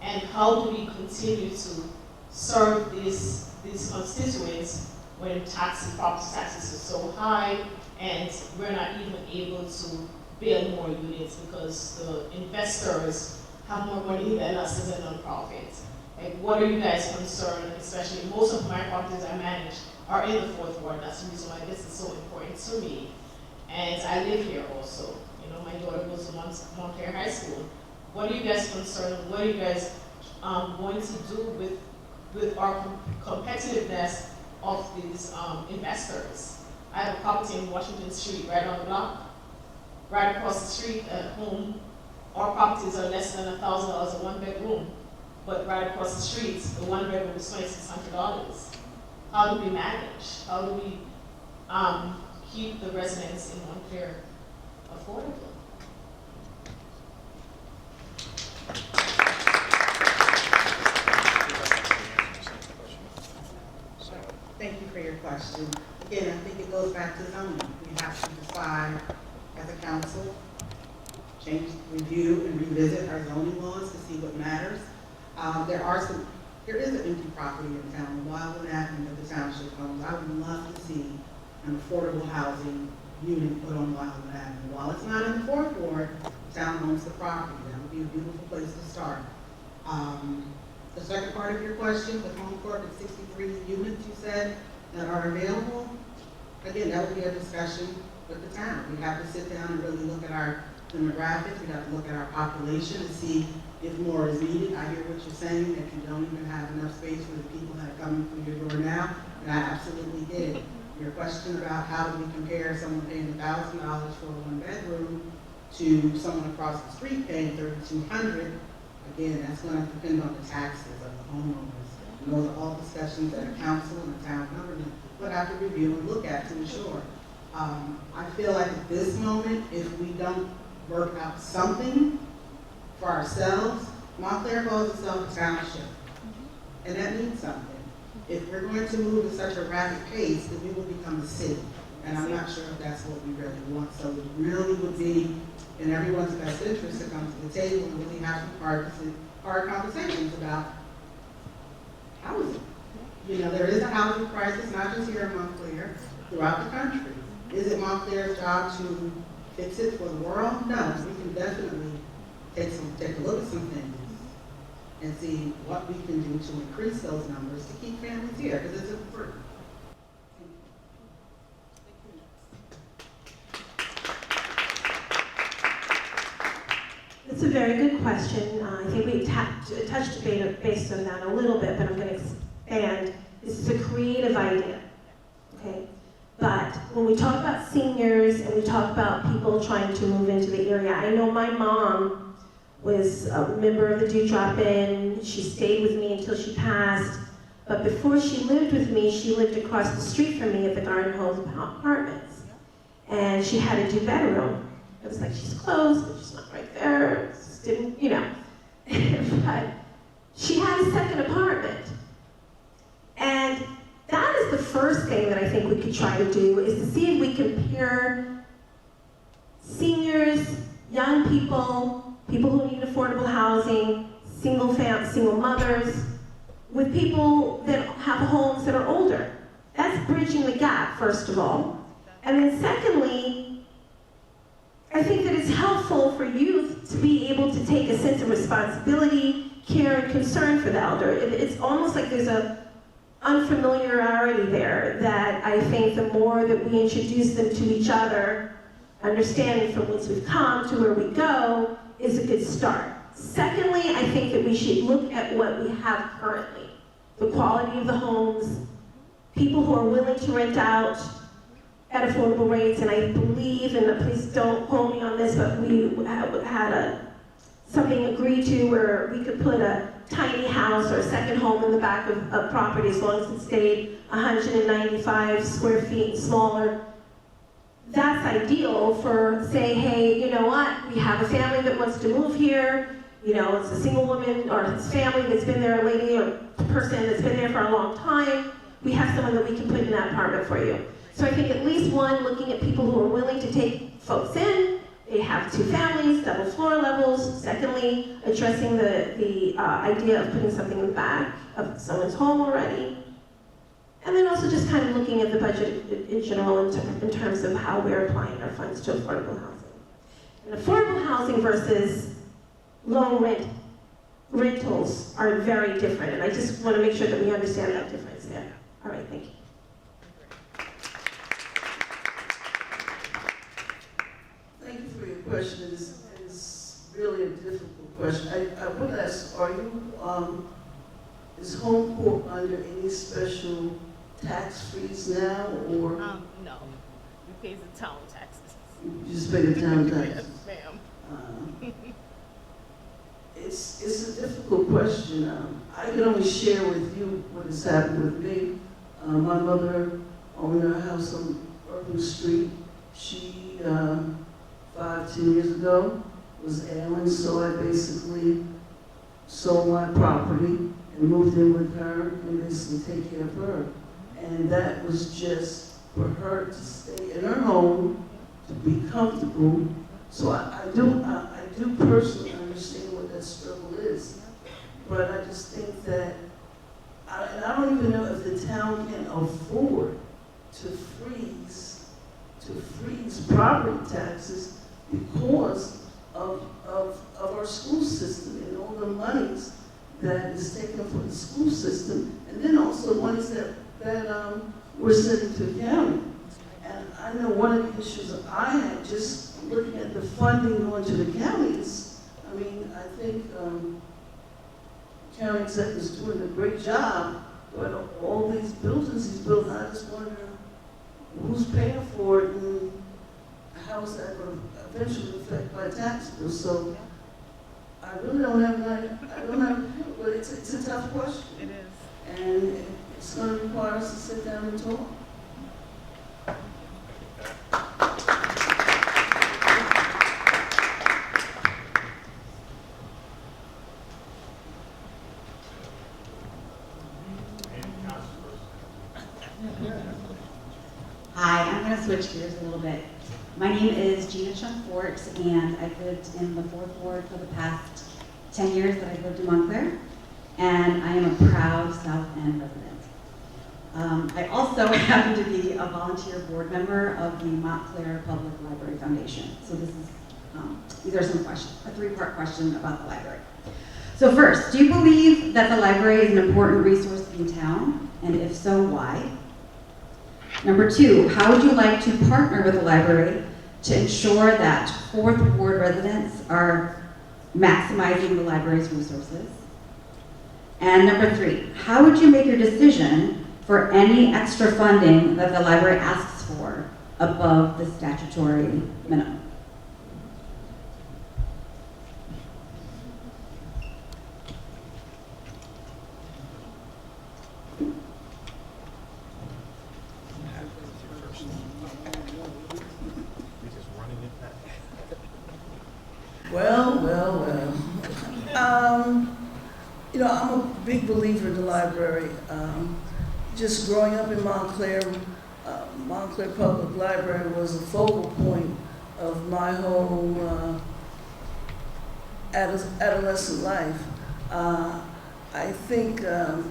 And how do we continue to serve these constituents when property taxes are so high and we're not even able to build more units because the investors have more money than us as a nonprofit? Like, what are you guys concerned, especially most of my properties I manage are in the 4th Ward. That's the reason why this is so important to me. And I live here also. You know, my daughter goes to Montclair High School. What are you guys concerned? What are you guys going to do with our competitiveness of these investors? I have a property in Washington Street right on the block. Right across the street at home, our properties are less than $1,000 a 1-bedroom. But right across the street, the 1-bedroom is $2,600. How do we manage? How do we keep the residents in Montclair affordable? Thank you for your question. Again, I think it goes back to zoning. We have to decide as a council, review and revisit our zoning laws to see what matters. There is an empty property in town, Wildwood Avenue that the township owns. I would love to see an affordable housing unit put on Wildwood Avenue. While it's not in the 4th Ward, the town owns the property. That would be a beautiful place to start. The second part of your question, with Home Corp and 63 units you said that are available, again, that would be a discussion with the town. We have to sit down and really look at our demographics. We have to look at our population and see if more is needed. I hear what you're saying, that you don't even have enough space for the people that are coming through your door now, and I absolutely get it. Your question about how do we compare someone paying $1,000 for a 1-bedroom to someone across the street paying $3,200, again, that's going to depend on the taxes of the homeowners. And those are all discussions that a council and a town government would have to review and look at to ensure. I feel like at this moment, if we don't work out something for ourselves, Montclair calls itself a township, and that means something. If we're going to move at such a rapid pace, then we will become a city, and I'm not sure if that's what we really want. So it really would be in everyone's best interest to come to the table and really have some hard conversations about You know, there is a housing crisis, not just here in Montclair, throughout the country. Is it Montclair's job to fix it for the world? No, we can definitely take a look at some things and see what we can do to increase those numbers to keep families here, because it's important. It's a very good question. I think we touched based on that a little bit, but I'm going to expand. This is a creative idea, okay? But when we talk about seniors and we talk about people trying to move into the area, I know my mom was a member of the Do Drop In. She stayed with me until she passed. But before she lived with me, she lived across the street from me at the Garden Homes Apartments. And she had a 2-bedroom. It was like, she's close, but she's not right there. Just didn't, you know. But she had a second apartment. And that is the first thing that I think we could try to do, is to see if we can pair seniors, young people, people who need affordable housing, single mothers, with people that have homes that are older. That's bridging the gap, first of all. And then secondly, I think that it's helpful for youth to be able to take a sense of responsibility, care, and concern for the elder. It's almost like there's a unfamiliarity there that I think the more that we introduce them to each other, understanding from whence we've come to where we go, is a good start. Secondly, I think that we should look at what we have currently. The quality of the homes, people who are willing to rent out at affordable rates, and I believe, and please don't quote me on this, but we had something agreed to where we could put a tiny house or a second home in the back of property as long as it stayed 195 square feet and smaller. That's ideal for saying, hey, you know what, we have a family that wants to move here, you know, it's a single woman or his family that's been there, a lady or person that's been there for a long time. We have someone that we can put in that apartment for you. So I think at least one, looking at people who are willing to take folks in. They have 2 families, double floor levels. Secondly, addressing the idea of putting something in the back of someone's home already. And then also just kind of looking at the budget in general in terms of how we're applying our funds to affordable housing. And affordable housing versus low rentals are very different. And I just want to make sure that we understand that difference there. All right, thank you. Thank you for your question. It's really a difficult question. I would ask, are you, is Home Court under any special tax freeze now, or? No, we pay the town taxes. You just pay the town taxes? Yes, ma'am. It's a difficult question. I can only share with you what has happened with me. My mother owned a house on Urban Street. She, 5-10 years ago, was ailing, so I basically sold my property and moved in with her and basically take care of her. And that was just for her to stay in her home, to be comfortable. So I do personally understand what that struggle is. But I just think that, and I don't even know if the town can afford to freeze property taxes because of our school system and all the monies that is taken from the school system, and then also monies that we're sending to the county. And I know one of the issues that I had just looking at the funding going to the counties. I mean, I think county executive is doing a great job, but all these buildings he's building, I just wonder who's paying for it and how is that going to eventually affect my tax bill. So I really don't have I don't have a clue, but it's a tough question. It is. And it's going to require us to sit down and talk. Hi, I'm going to switch gears a little bit. My name is Gina Chung-Fort, and I've lived in the 4th Ward for the past 10 years that I've lived in Montclair, and I am a proud South End resident. I also happen to be a volunteer board member of the Montclair Public Library Foundation. So these are some questions, a three-part question about the library. So first, do you believe that the library is an important resource in town? And if so, why? Number two, how would you like to partner with the library to ensure that Fourth Ward residents are maximizing the library's resources? And number three, how would you make your decision for any extra funding that the library asks for above the statutory minimum? Well. I'm a big believer in the library. Just growing up in Montclair, Montclair Public Library was a focal point of my whole adolescent life. I think the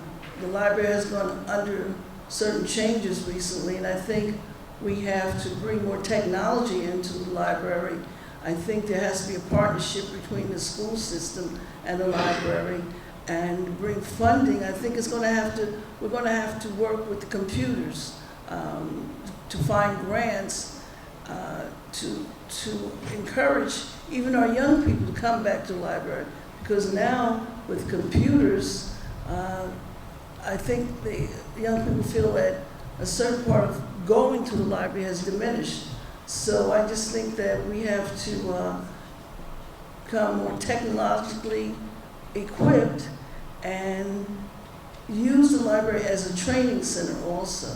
library has gone under certain changes recently, and I think we have to bring more technology into the library. I think there has to be a partnership between the school system and the library, and bring funding. I think we're going to have to work with the computers to find grants to encourage even our young people to come back to the library. Because now with computers, I think the young people feel that a certain part of going to the library has diminished. So I just think that we have to become more technologically equipped and use the library as a training center also.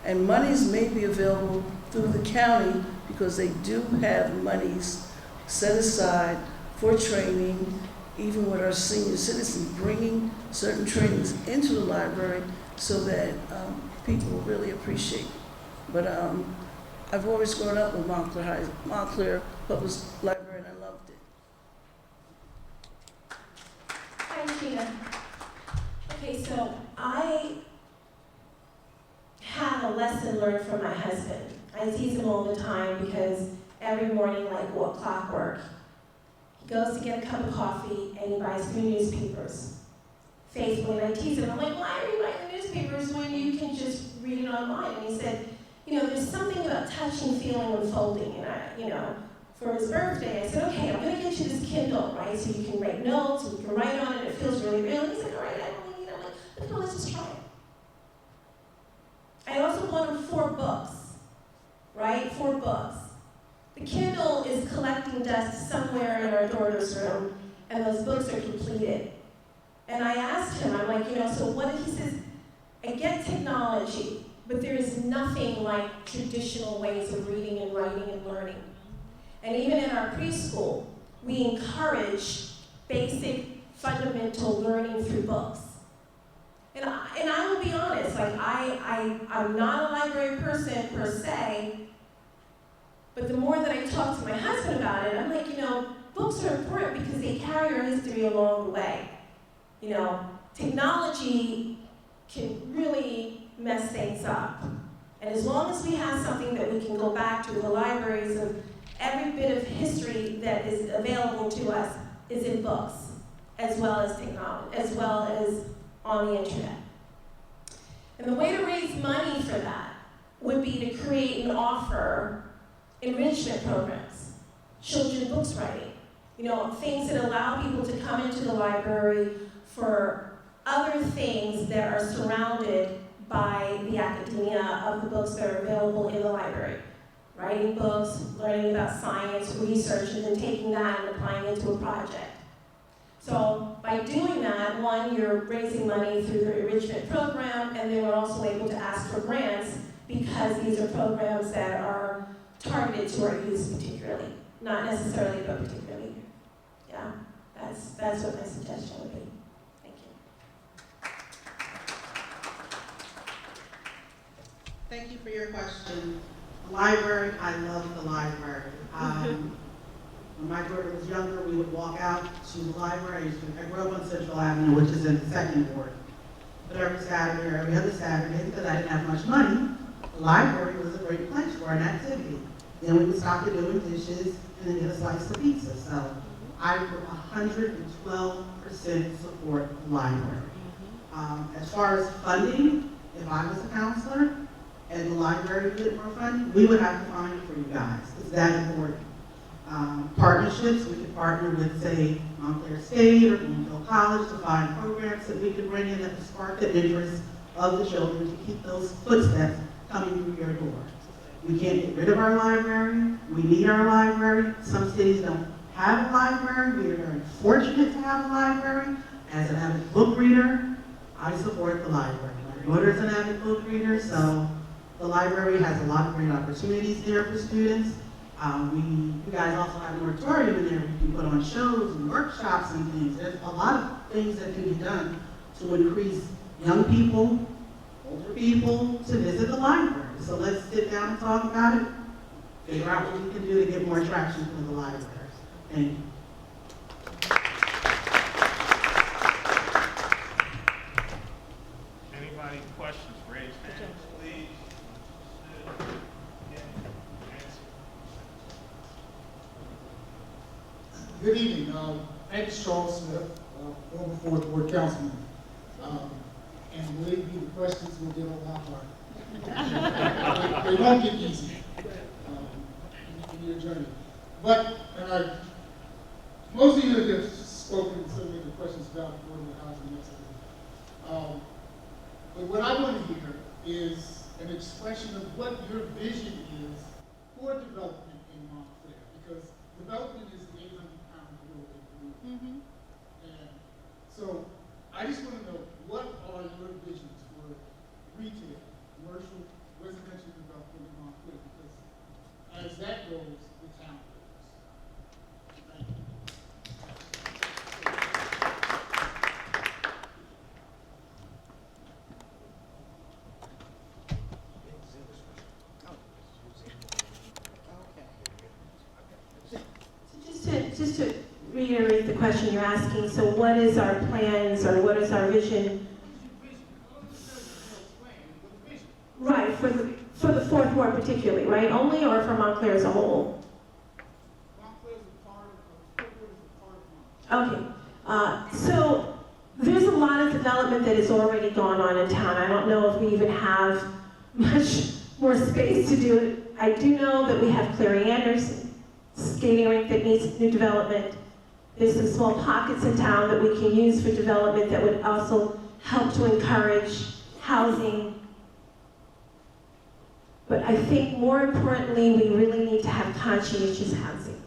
And monies may be available through the county because they do have monies set aside for training, even with our senior citizens, bringing certain trainings into the library so that people will really appreciate it. But I've always grown up with Montclair Public Library, and I loved it. Hi, Gina. Okay, so I had a lesson learned from my husband. I tease him all the time because every morning, like clockwork, he goes to get a cup of coffee and he buys 3 newspapers faithfully. And I tease him, I'm like, why are you buying the newspapers when you can just read it online? And he said, there's something about touching, feeling, and folding. And for his birthday, I said, okay, I'm going to get you this Kindle, right? So you can write notes, and you can write on it, it feels really real. And he said, all right, I don't need it. I'm like, let's just try it. I also bought him 4 books, right? 4 books. The Kindle is collecting dust somewhere in our daughter's room, and those books are completed. And I asked him, I'm like, so what? He says, I get technology, but there is nothing like traditional ways of reading and writing and learning. And even in our preschool, we encourage basic, fundamental learning through books. And I will be honest, I'm not a library person per se, but the more that I talk to my husband about it, I'm like, books are important because they carry our history along the way. Technology can really mess things up. And as long as we have something that we can go back to, the libraries of every bit of history that is available to us is in books, as well as technology, as well as on the internet. And the way to raise money for that would be to create and offer enrichment programs, children's books writing, things that allow people to come into the library for other things that are surrounded by the academia of the books that are available in the library. Writing books, learning about science, research, and then taking that and applying it to a project. So by doing that, one, you're raising money through the enrichment program, and then we're also able to ask for grants because these are programs that are targeted to our youth particularly. Not necessarily, but particularly. Yeah, that's what my suggestion would be. Thank you. Thank you for your question. The library, I love the library. When my daughter was younger, we would walk out to the library. I grew up on Central Avenue, which is in the 2nd Ward. But ever since Saturday or every other Saturday because I didn't have much money, the library was a great place for an activity. Then we would stop to doing dishes and then get a slice of pizza. So I would 112% support the library. As far as funding, if I was a counselor and the library needed more funding, we would have to find it for you guys. It's that important. Partnerships, we could partner with, say, Montclair State or Bloomfield College to find programs that we could bring in that would spark the interest of the children to keep those footsteps coming through your door. We can't get rid of our library. We need our library. Some cities don't have a library. We are very fortunate to have a library. As an avid book reader, I support the library. My daughter's an avid book reader, so the library has a lot of great opportunities there for students. You guys also have a moratorium in there. We can put on shows and workshops and things. There's a lot of things that can be done to increase young people, older people to visit the library. So let's sit down and talk about it, figure out what we can do to get more traction for the library. Thank you. Anybody questions? Raise hands, please. Good evening. Thank you, Charles Smith, former 4th Ward Councilman. And believe me, the questions will get on my heart. They won't get easy in your journey. But most of you have spoken so many questions about affordable housing. But what I want to hear is an expression of what your vision is for development in Montclair, because development is the 800-pound gorilla. And so I just want to know, what are your visions for retail, commercial, residential development in Montclair? Because as that goes, the town goes. Thank you. Just to reiterate the question you're asking, so what is our plans or what is our vision? Right, for the 4th Ward particularly, right? Only, or for Montclair as a whole? Montclair is a part of Montclair. Okay, so there's a lot of development that has already gone on in town. I don't know if we even have much more space to do it. I do know that we have Clary Anderson skating rink that needs new development. There's some small pockets in town that we can use for development that would also help to encourage housing. But I think more importantly, we really need to have conscientious housing.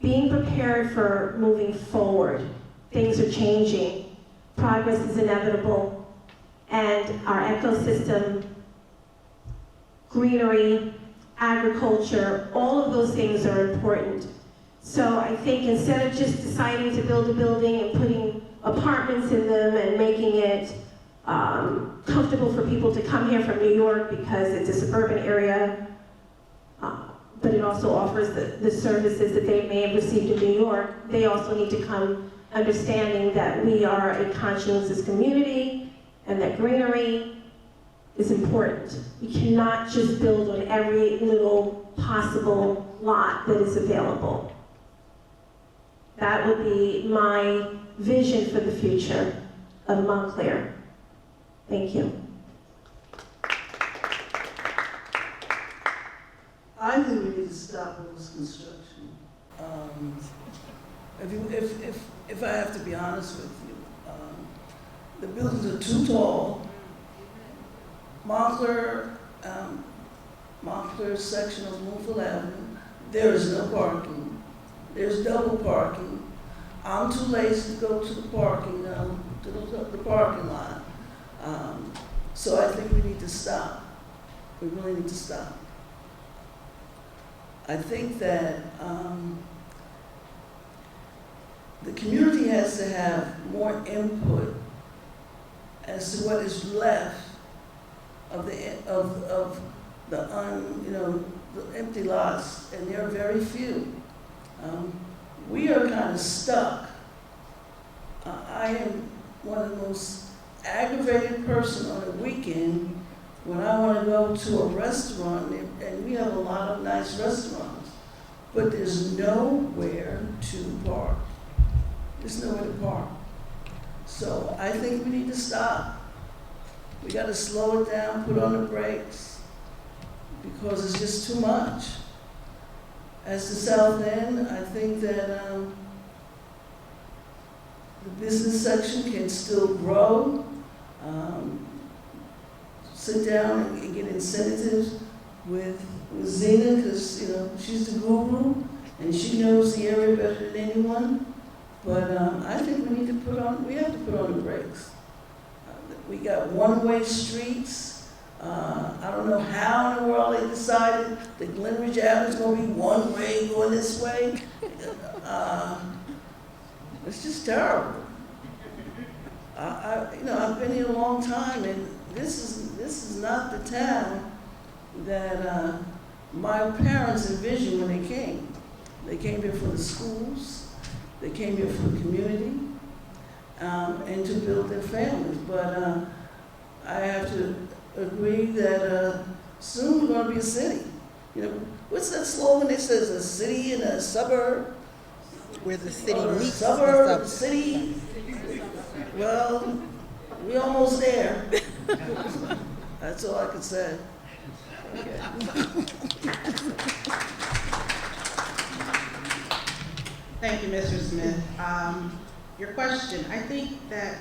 Being prepared for moving forward. Things are changing. Progress is inevitable. And our ecosystem, greenery, agriculture, all of those things are important. So I think instead of just deciding to build a building and putting apartments in them and making it comfortable for people to come here from New York because it's a suburban area, but it also offers the services that they may have received in New York, they also need to come understanding that we are a conscientious community and that greenery is important. We cannot just build on every little possible lot that is available. That would be my vision for the future of Montclair. Thank you. I think we need to stop all this construction. If I have to be honest with you, the buildings are too tall. Montclair section of Bloomfield Avenue, there is no parking. There's double parking. I'm too lazy to go to the parking lot. So I think we need to stop. We really need to stop. I think that the community has to have more input as to what is left of the empty lots, and there are very few. We are kind of stuck. I am one of the most aggravated person on a weekend when I want to go to a restaurant, and we have a lot of nice restaurants, but there's nowhere to park. There's nowhere to park. So I think we need to stop. We got to slow it down, put on the brakes, because it's just too much. As the South End, I think that the business section can still grow. Sit down and get incentives with Zena, because she's the guru and she knows the area better than anyone. But I think we have to put on the brakes. We got one-way streets. I don't know how in the world they decided that Glenridge Avenue is going to be one way going this way. It's just terrible. I've been here a long time, and this is not the town that my parents envisioned when they came. They came here for the schools, they came here for the community, and to build their families. But I have to agree that soon we're going to be a city. What's that slogan that says a city and a suburb? Where the city Or a meets suburb, the city. Well, we're almost there. That's all I can say. Okay. Thank you, Mr. Smith. Your question, I think that,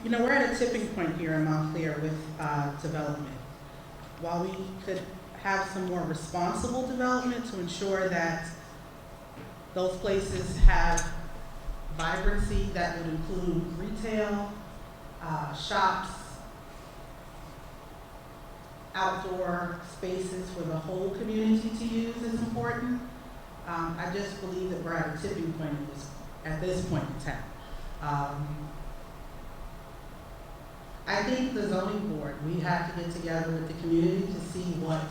we're at a tipping point here in Montclair with development. While we could have some more responsible development to ensure that those places have vibrancy that would include retail, shops, outdoor spaces for the whole community to use is important. I just believe that we're at a tipping point at this point in time. I think the zoning board, we have to get together with the community to see what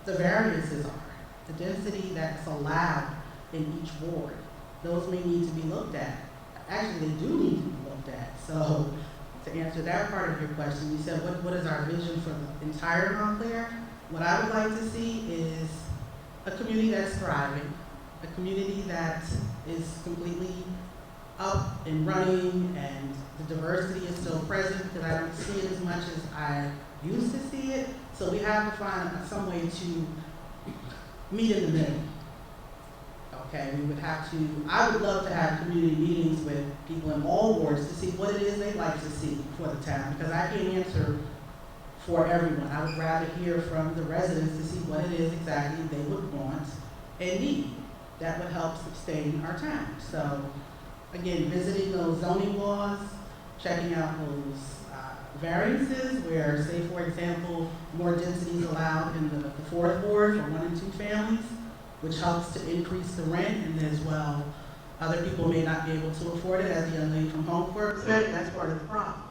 the variances are, the density that's allowed in each ward. Those may need to be looked at. Actually, they do need to be looked at. So to answer that part of your question, you said, what is our vision for the entire Montclair? What I would like to see is a community that's thriving, a community that is completely up and running, and the diversity is still present, because I don't see it as much as I used to see it. So we have to find some way to meet in the middle. Okay, I would love to have community meetings with people in all wards to see what it is they'd like to see for the town, because I can't answer for everyone. I would rather hear from the residents to see what it is exactly they would want and need that would help sustain our town. So again, visiting those zoning laws, checking out those variances where, say for example, more density is allowed in the fourth ward for 1 and 2 families, which helps to increase the rent, and as well, other people may not be able to afford it, as the young lady from Homeport said. That's part of the problem.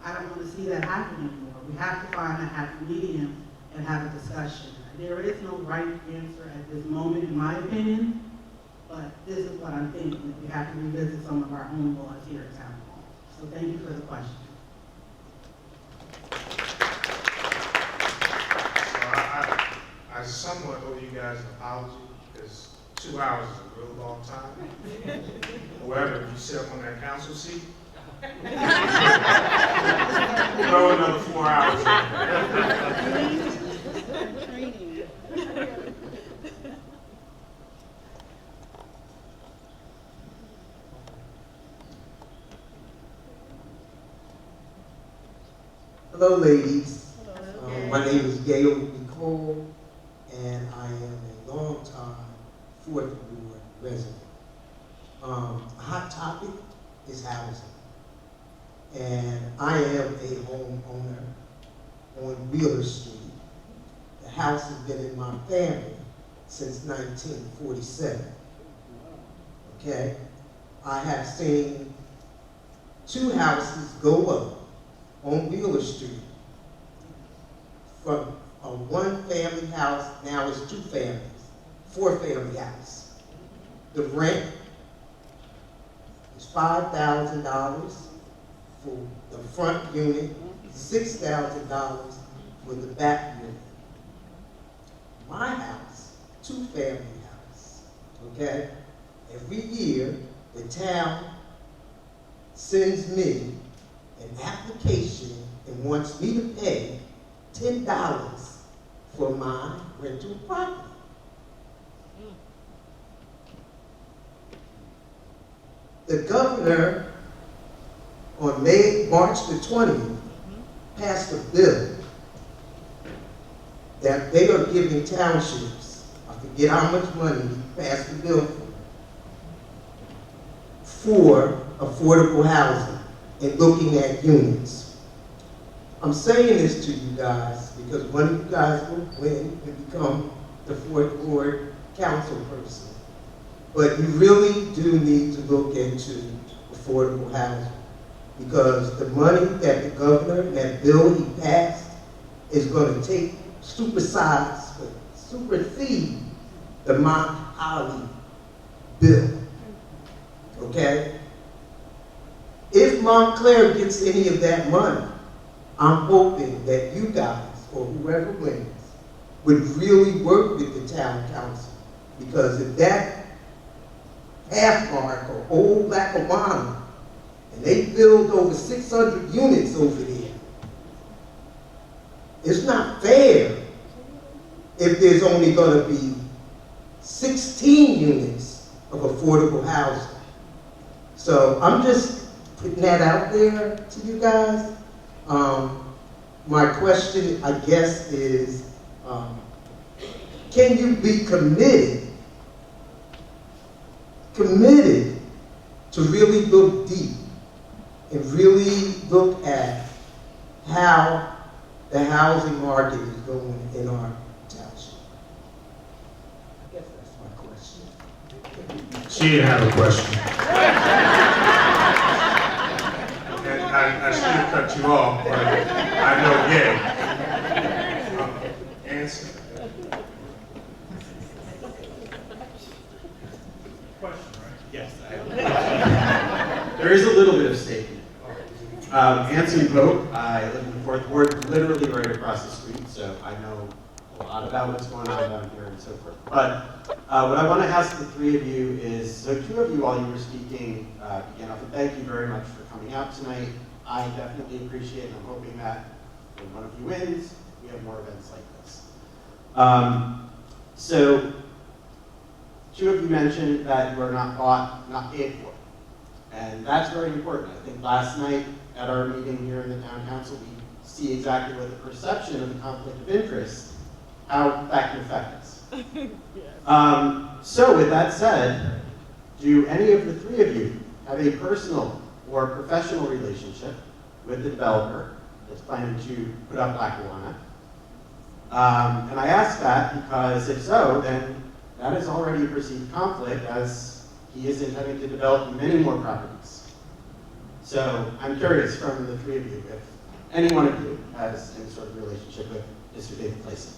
I don't want to see that happen anymore. We have to find a happy medium and have a discussion. There is no right answer at this moment, in my opinion, but this is what I'm thinking, that we have to revisit some of our own laws here at Town Hall. So thank you for the question. I somewhat owe you guys an apology, because 2 hours is a real long time. However, if you sit on that council seat, throw another 4 hours in. Hello, ladies. My name is Gail Nicole, and I am a long-time 4th Ward resident. A hot topic is housing. And I am a homeowner on Wheeler Street. The house has been in my family since 1947. Okay? I have seen 2 houses go up on Wheeler Street from a 1-family house, now it's 2 families, 4-family house. The rent is $5,000 for the front unit, $6,000 for the back unit. My house, two-family house, okay? Every year, the town sends me an application and wants me to pay $10 for my rental property. The governor, on March the 20th, passed a bill that they are giving townships, I forget how much money he passed the bill for affordable housing and looking at units. I'm saying this to you guys because one of you guys will win and become the 4th Ward council person. But you really do need to look into affordable housing because the money that the governor and that bill he passed is going to supersede the Mount Holly bill. Okay? If Montclair gets any of that money, I'm hoping that you guys, or whoever wins, would really work with the town council. Because if that half mark or old Lackawanna, and they build over 600 units over there, it's not fair if there's only going to be 16 units of affordable housing. So I'm just putting that out there to you guys. My question, I guess, is can you be committed to really look deep and really look at how the housing market is going in our township? I guess that's my question. She didn't have a question. And I should have cut you off, but I know yay. Answer. Yes, there is a little bit of statement. Anson Pope, I live in the 4th Ward, literally right across the street, so I know a lot about what's going on down here and so forth. But what I want to ask the three of you is, so two of you while you were speaking began off, and thank you very much for coming out tonight. I definitely appreciate it, and I'm hoping that when one of you wins, we have more events like this. So, two of you mentioned that you are not bought, not paid for. And that's very important. I think last night at our meeting here in the town council, we see exactly what the perception of the conflict of interest, how that can affect us. So with that said, do any of the three of you have a personal or professional relationship with the developer that's planning to put up Lackawanna? And I ask that because if so, then that is already a perceived conflict as he is intending to develop many more properties. So I'm curious from the three of you if any one of you has any sort of relationship with Mr. David Placey.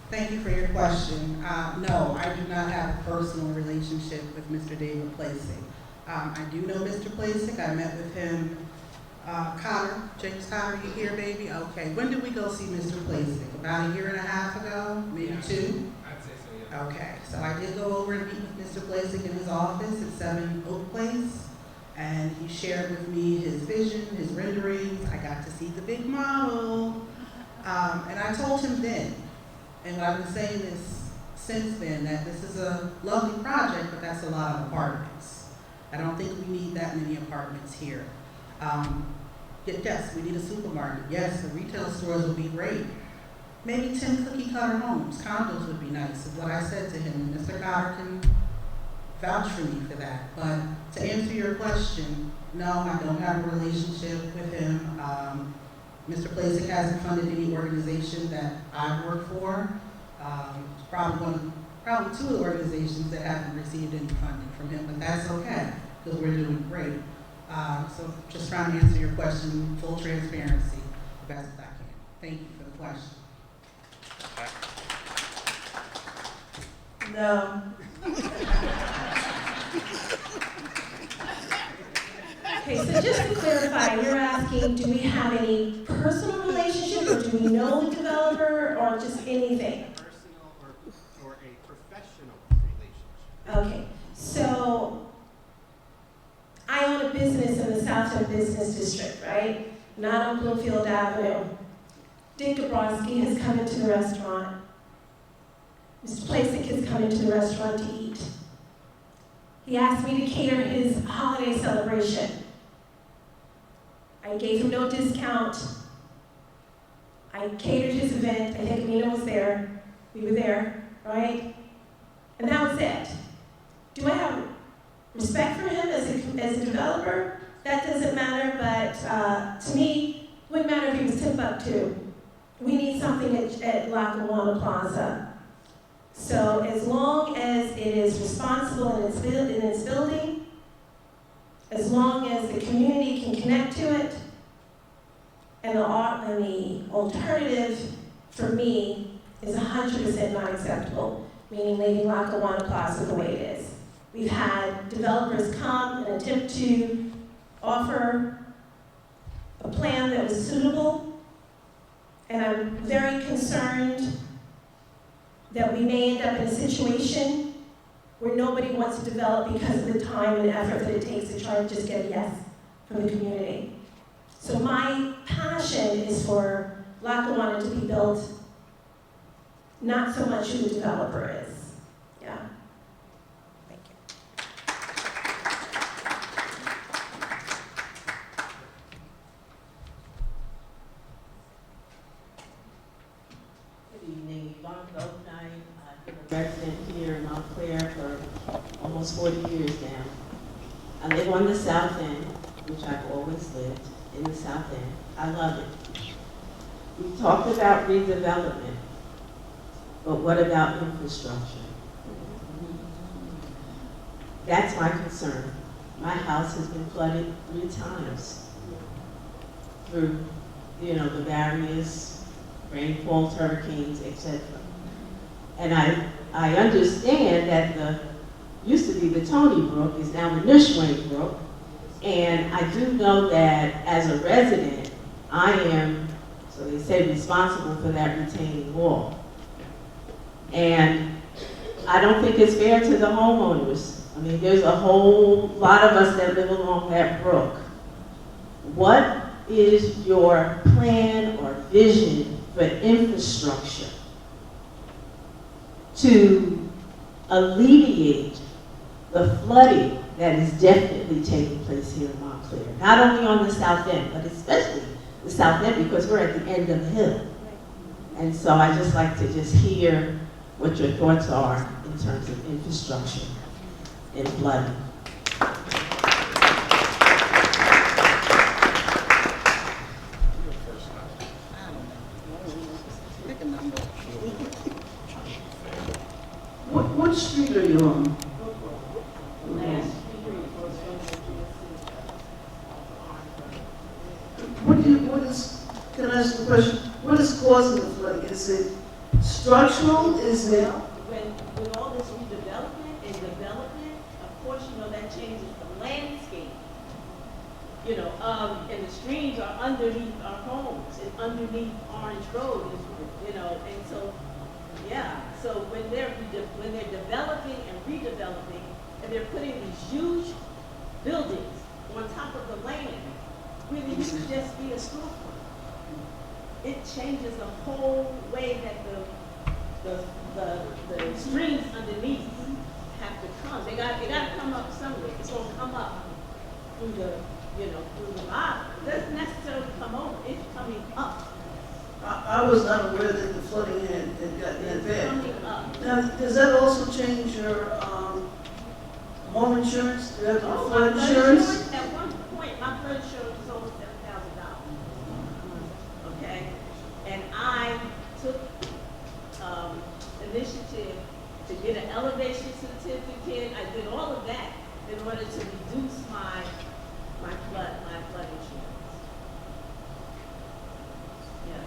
Thank you for your question. No, I do not have a personal relationship with Mr. David Placey. I do know Mr. Placey. I met with him. Connor, James Connor, you here, baby? Okay. When did we go see Mr. Placey? About 1.5 years ago, maybe 2? I'd say so, yeah. Okay. So I did go over and meet with Mr. Placey in his office at 7 Oak Place, and he shared with me his vision, his renderings. I got to see the big model, and I told him then, and I've been saying this since then, that this is a lovely project, but that's a lot of apartments. I don't think we need that many apartments here. Yes, we need a supermarket. Yes, the retail stores would be great. Maybe 10 cookie cutter homes, condos would be nice, is what I said to him. Mr. Goddard can vouch for me for that. But to answer your question, no, I don't have a relationship with him. Mr. Placey hasn't funded any organization that I've worked for. Probably 2 organizations that haven't received any funding from him, but that's okay, because we're doing great. So just trying to answer your question, full transparency, the best I can. Thank you for the question. No. Okay, so just to clarify, you're asking, do we have any personal relationship, or do we know the developer, or just anything? Personal or a professional relationship. Okay, so I own a business in the South End Business District, right? Not on Bloomfield Avenue. Dick Gabrowski has come into the restaurant. Mr. Placek has come into the restaurant to eat. He asked me to cater his holiday celebration. I gave him no discount. I catered his event. I think Amina was there. We were there, right? And that was it. Do I have respect for him as a developer? That doesn't matter, but to me, it wouldn't matter if he was Timbuktu. We need something at Lackawanna Plaza. So as long as it is responsible in its building, as long as the community can connect to it, and the alternative for me is 100% not acceptable, meaning leaving Lackawanna Plaza the way it is. We've had developers come and attempt to offer a plan that was suitable, and I'm very concerned that we may end up in a situation where nobody wants to develop because of the time and effort that it takes to try and just get a yes from the community. So my passion is for Lackawanna to be built, not so much who the developer is. Yeah. Thank you. Good evening, Yvonne Goldnight. I've been a resident here in Montclair for almost 40 years now. I live on the South End, which I've always lived in the South End. I love it. We talked about redevelopment, but what about infrastructure? That's my concern. My house has been flooded 3 times through, the various rainfalls, hurricanes, etc. And I understand that used to be the Tony Brook is now the Nishway Brook. And I do know that as a resident, I am, so they say, responsible for that retaining wall. And I don't think it's fair to the homeowners. I mean, there's a whole lot of us that live along that brook. What is your plan or vision for infrastructure to alleviate the flooding that is definitely taking place here in Montclair? Not only on the South End, but especially the South End, because we're at the end of the hill. And so I just like to just hear what your thoughts are in terms of infrastructure and flooding. What street are you on? Can I ask a question? What is causing the flooding? Is it structural? Is it? With all this redevelopment and development, of course, that changes the landscape. And the streams are underneath our homes and underneath Orange Road, and so, yeah. So when they're developing and redeveloping, and they're putting these huge buildings on top of the land, where there used to just be a storefront. It changes the whole way that the streams underneath have to come. They got to come up somewhere. It's going to come up through through the bottom. It doesn't necessarily come over. It's coming up. I was not aware that the flooding had gotten that bad. Coming up. Now, does that also change your home insurance? Do you have your flood insurance? At one point, my flood insurance was over $7,000. Okay, and I took initiative to get an elevation certificate. I did all of that in order to reduce my flood insurance. Yeah,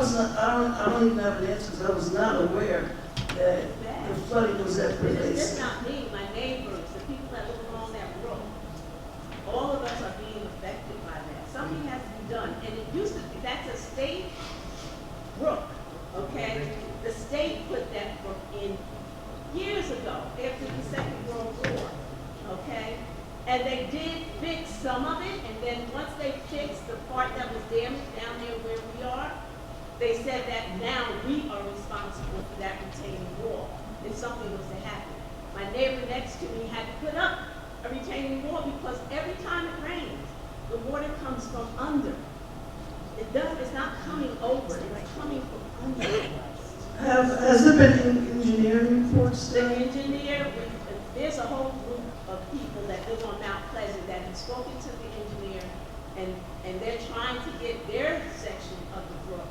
so I don't even have an answer because I was not aware that the flooding was that It's pervasive? not me, my neighbors, the people that live along that road. All of us are being affected by that. Something has to be done, and it used to be, that's a state brook, okay? The state put that brook in years ago, after the Second World War, okay? And they did fix some of it, and then once they fixed the part that was damaged down there where we are, they said that now we are responsible for that retaining wall if something was to happen. My neighbor next to me had to put up a retaining wall because every time it rains, the water comes from under. It's not coming over, it's coming from under. Has there been engineering reports The done? engineer, there's a whole group of people that live on Mount Pleasant that have spoken to the engineer, and they're trying to get their section of the brook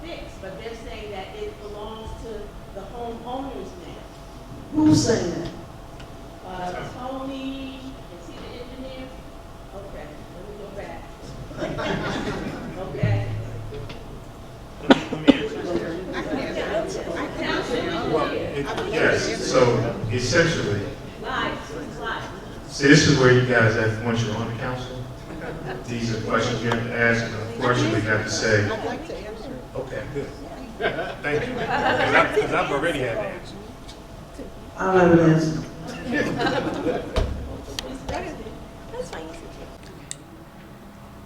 fixed, but they're saying that it belongs to the homeowners now. Who's saying that? Tony, is he the engineer? Okay, let me go back. Okay. Yes, so essentially, Live. see, this is where you guys have, once you're on the council, these are questions you have to ask, and unfortunately, you have to say, okay, good. Thank you. Because I've already had the answer. I'll have an answer.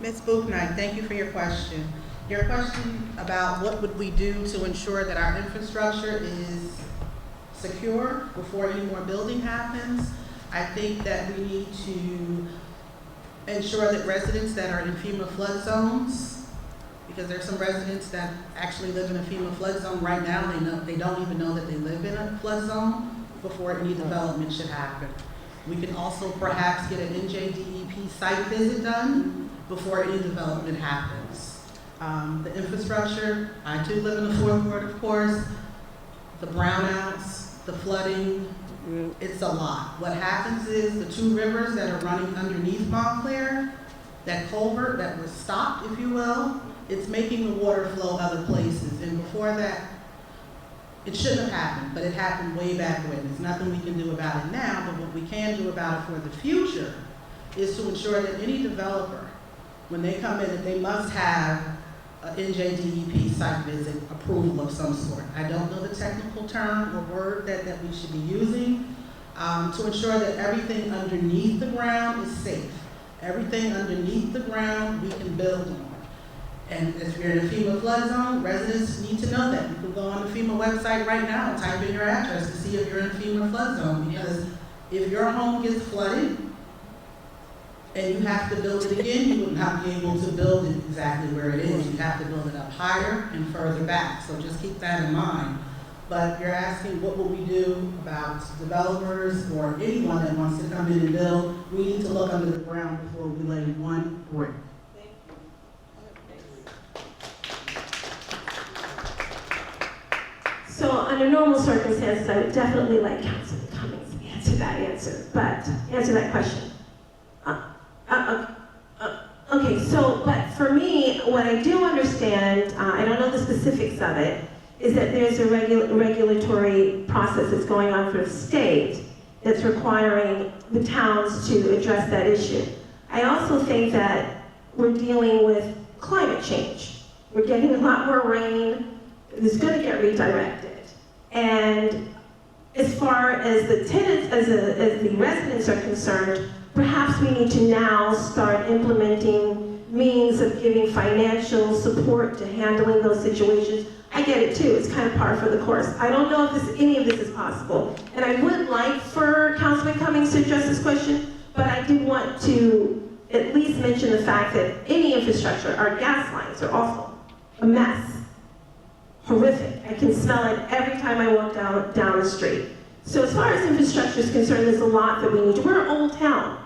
Ms. Buchnight, thank you for your question. Your question about what would we do to ensure that our infrastructure is secure before any more building happens. I think that we need to ensure that residents that are in FEMA flood zones, because there are some residents that actually live in a FEMA flood zone right now, they don't even know that they live in a flood zone before any development should happen. We can also perhaps get an NJDEP site visit done before any development happens. The infrastructure, I too live in the fourth ward, of course, the brownouts, the flooding, it's a lot. What happens is the two rivers that are running underneath Montclair, that culvert that was stopped, if you will, it's making the water flow other places. And before that, it shouldn't have happened, but it happened way back when. There's nothing we can do about it now, but what we can do about it for the future is to ensure that any developer, when they come in, that they must have an NJDEP site visit approval of some sort. I don't know the technical term or word that we should be using to ensure that everything underneath the ground is safe. Everything underneath the ground we can build on. And if you're in a FEMA flood zone, residents need to know that. You can go on the FEMA website right now and type in your address to see if you're in a FEMA flood zone. Because if your home gets flooded and you have to build it again, you would not be able to build it exactly where it is. You have to build it up higher and further back. So just keep that in mind. But you're asking what will we do about developers or anyone that wants to come in and build. We need to look under the ground before we lay one brick. So under normal circumstances, I would definitely like Councilman Cummings to answer that question. Okay, so, but for me, what I do understand, I don't know the specifics of it, is that there's a regulatory process that's going on for the state that's requiring the towns to address that issue. I also think that we're dealing with climate change. We're getting a lot more rain. It's going to get redirected. And as far as the tenants, as the residents are concerned, perhaps we need to now start implementing means of giving financial support to handling those situations. I get it too, it's kind of par for the course. I don't know if any of this is possible. And I would like for Councilman Cummings to address this question, but I do want to at least mention the fact that any infrastructure, our gas lines are awful, a mess, horrific. I can smell it every time I walk down the street. So as far as infrastructure is concerned, there's a lot that we need to. We're an old town.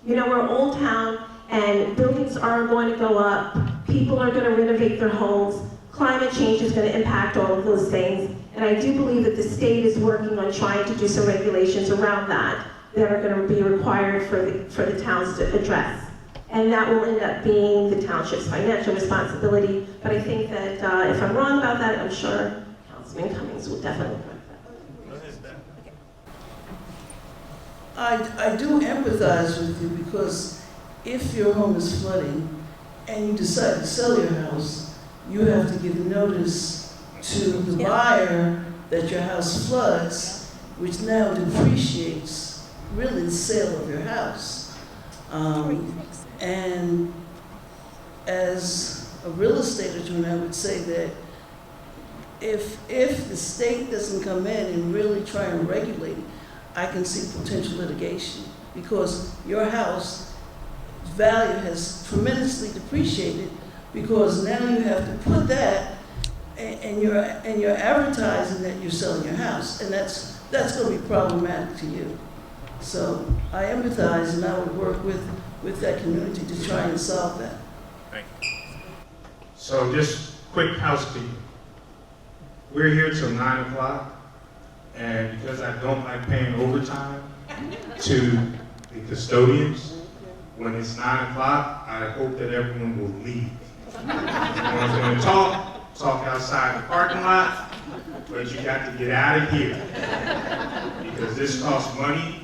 You know, we're an old town, and buildings are going to go up. People are going to renovate their homes. Climate change is going to impact all of those things. And I do believe that the state is working on trying to do some regulations around that are going to be required for the towns to address. And that will end up being the township's financial responsibility. But I think that if I'm wrong about that, I'm sure Councilman Cummings will definitely correct that. I do empathize with you because if your home is flooding and you decide to sell your house, you have to give notice to the buyer that your house floods, which now depreciates really the sale of your house. And as a real estate attorney, I would say that if the state doesn't come in and really try and regulate it, I can see potential litigation because your house value has tremendously depreciated because now you have to put that and you're advertising that you're selling your house, and that's going to be problematic to you. So I empathize, and I would work with that community to try and solve that. Thank you. So just quick housekeeping. We're here till 9 o'clock, and because I don't like paying overtime to the custodians, when it's 9 o'clock, I hope that everyone will leave. Everyone's going to talk outside the parking lot, but you got to get out of here because this costs money,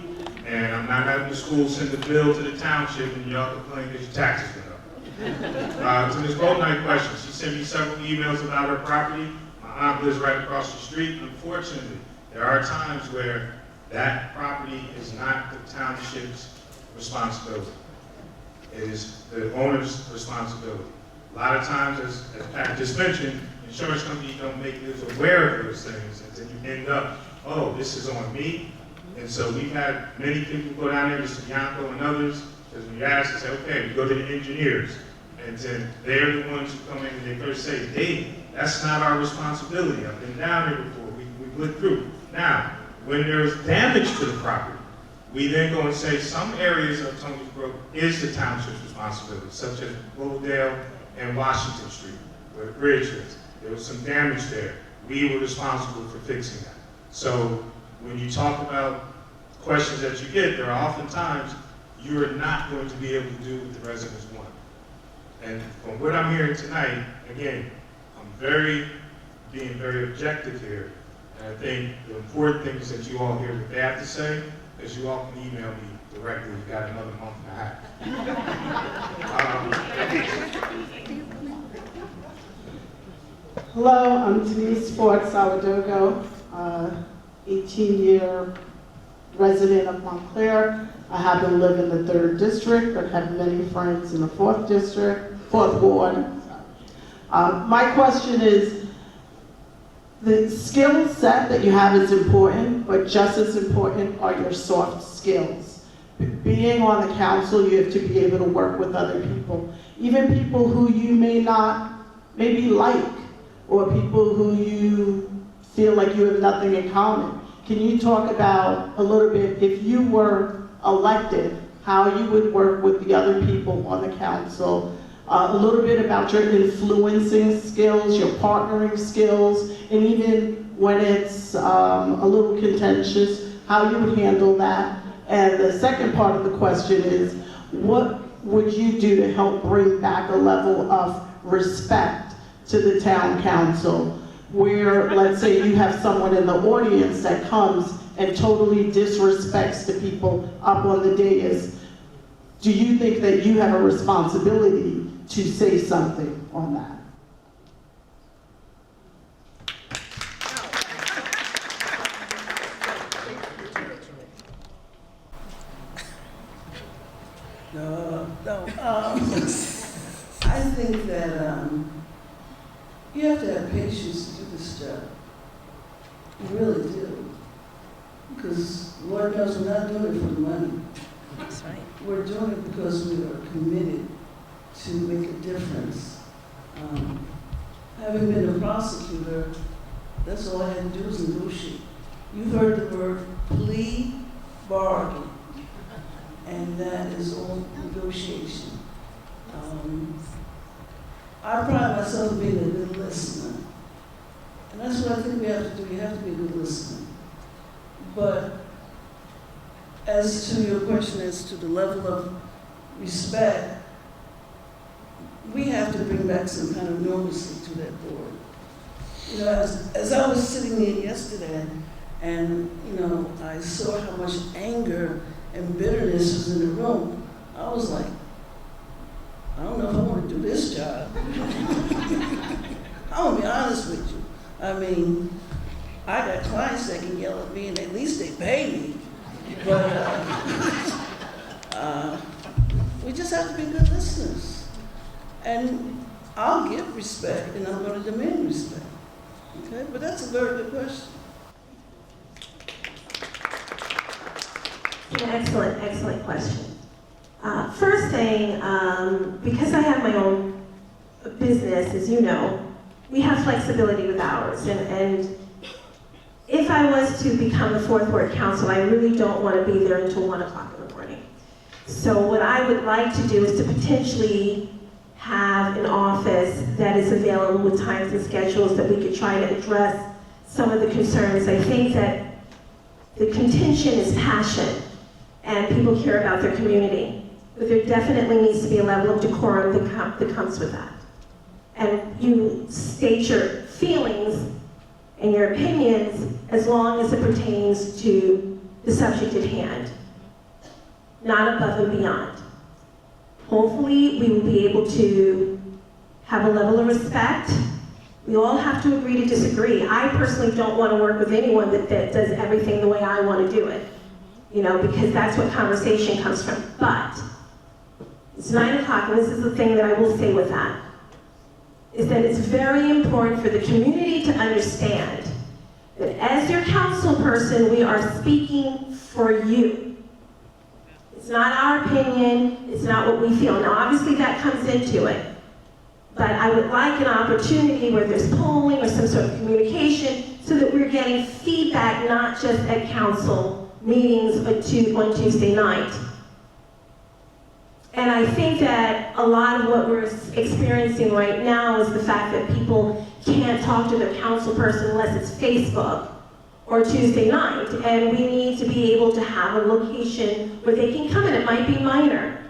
and I'm not having the school send a bill to the township and y'all complain because your taxes went up. To Ms. Goldknight question, she sent me several emails about her property. My aunt lives right across the street. Unfortunately, there are times where that property is not the township's responsibility. It is the owner's responsibility. A lot of times, as Pat just mentioned, insurance companies don't make us aware of those things, and then you end up, oh, this is on me. And so we've had many people go down there, Mr. Bianco and others, because when you ask, they say, okay, we go to the engineers. And then they're the ones who come in and they first say, hey, that's not our responsibility. I've been down there before, we went through. Now, when there's damage to the property, we then go and say some areas of Tony's Brook is the township's responsibility, such as Bowdale and Washington Street, where the bridge is. There was some damage there. We were responsible for fixing that. So when you talk about questions that you get, there are oftentimes you are not going to be able to do what the residents want. And from what I'm hearing tonight, again, I'm being very objective here. And I think the important thing is that you all hear what they have to say, because you all can email me directly. You've got another month and a half. Hello, I'm Denise Ford Saladogo, 18-year resident of Montclair. I happen to live in the 3rd district, but have many friends in the 4th district, 4th ward. My question is, the skill set that you have is important, but just as important are your soft skills. Being on the council, you have to be able to work with other people, even people who you may not maybe like, or people who you feel like you have nothing in common. Can you talk about a little bit, if you were elected, how you would work with the other people on the council, a little bit about your influencing skills, your partnering skills, and even when it's a little contentious, how you would handle that. And the second part of the question is, what would you do to help bring back a level of respect to the town council, where, let's say you have someone in the audience that comes and totally disrespects the people up on the dais? Do you think that you have a responsibility to say something on that? No. I think that you have to have patience to do this job. You really do. Because Lord knows we're not doing it for the money. That's right. We're doing it because we are committed to make a difference. Having been a prosecutor, that's all I had to do was negotiate. You've heard the word plea bargain, and that is all negotiation. I pride myself on being a good listener, and that's what I think we have to do. We have to be a good listener. But as to your question as to the level of respect, we have to bring back some kind of normalcy to that board. You know, as I was sitting there yesterday, and you know, I saw how much anger and bitterness was in the room, I was like, I don't know if I want to do this job. I'm gonna be honest with you. I mean, I got clients that can yell at me and at least they pay me. But we just have to be good listeners. And I'll give respect and I'm gonna demand respect. Okay, but that's a very good question. An excellent, excellent question. First thing, because I have my own business, as you know, we have flexibility with hours. And if I was to become the 4th Ward Council, I really don't want to be there until 1 o'clock in the morning. So what I would like to do is to potentially have an office that is available with times and schedules that we could try to address some of the concerns. I think that the contention is passion, and people care about their community. But there definitely needs to be a level of decorum that comes with that. And you state your feelings and your opinions as long as it pertains to the subject at hand, not above and beyond. Hopefully, we will be able to have a level of respect. We all have to agree to disagree. I personally don't want to work with anyone that does everything the way I want to do it, you know, because that's what conversation comes from. But it's 9 o'clock, and this is the thing that I will say with that, is that it's very important for the community to understand that as your council person, we are speaking for you. It's not our opinion, it's not what we feel. Now, obviously that comes into it, but I would like an opportunity where there's polling or some sort of communication so that we're getting feedback, not just at council meetings on Tuesday night. And I think that a lot of what we're experiencing right now is the fact that people can't talk to their council person unless it's Facebook or Tuesday night. And we need to be able to have a location where they can come in. It might be minor,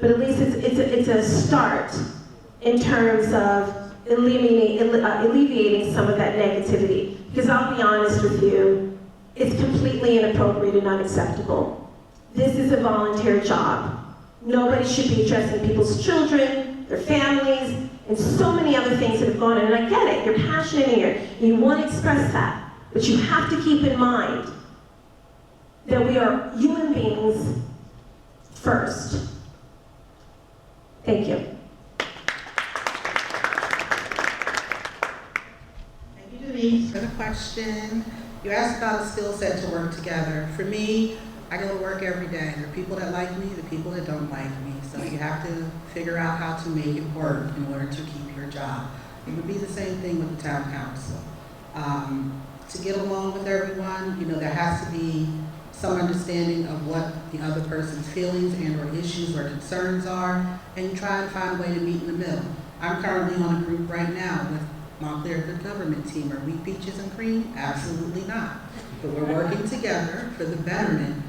but at least it's a start in terms of alleviating some of that negativity. Because I'll be honest with you, it's completely inappropriate and unacceptable. This is a volunteer job. Nobody should be addressing people's children, their families, and so many other things that have gone on. And I get it, you're passionate and you want to express that. But you have to keep in mind that we are human beings first. Thank you. Thank you, Denise, for the question. You asked about a skill set to work together. For me, I go to work every day. There are people that like me, the people that don't like me. So you have to figure out how to make it work in order to keep your job. It would be the same thing with the town council. To get along with everyone, you know, there has to be some understanding of what the other person's feelings and or issues or concerns are, and you try and find a way to meet in the middle. I'm currently on a group right now with Montclair Good Government Team. Are we peaches and cream? Absolutely not. But we're working together for the betterment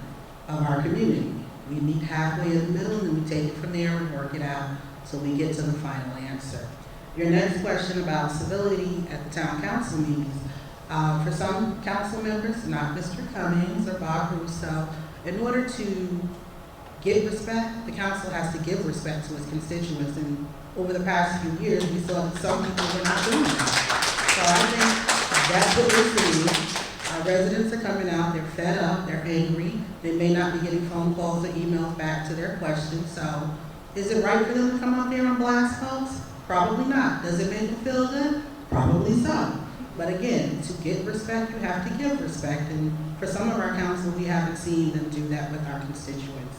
of our community. We meet halfway in the middle and then we take it from there and work it out so we get to the final answer. Your next question about civility at the town council meetings. For some council members, not Mr. Cummings or Bob Russo, in order to get respect, the council has to give respect to its constituents. And over the past few years, we saw that some people were not doing that. So I think that's what we're seeing. Our residents are coming out, they're fed up, they're angry. They may not be getting phone calls or emails back to their questions. So is it right for them to come up here and blast folks? Probably not. Does it make them feel good? Probably so. But again, to get respect, you have to give respect. And for some of our council, we haven't seen them do that with our constituents.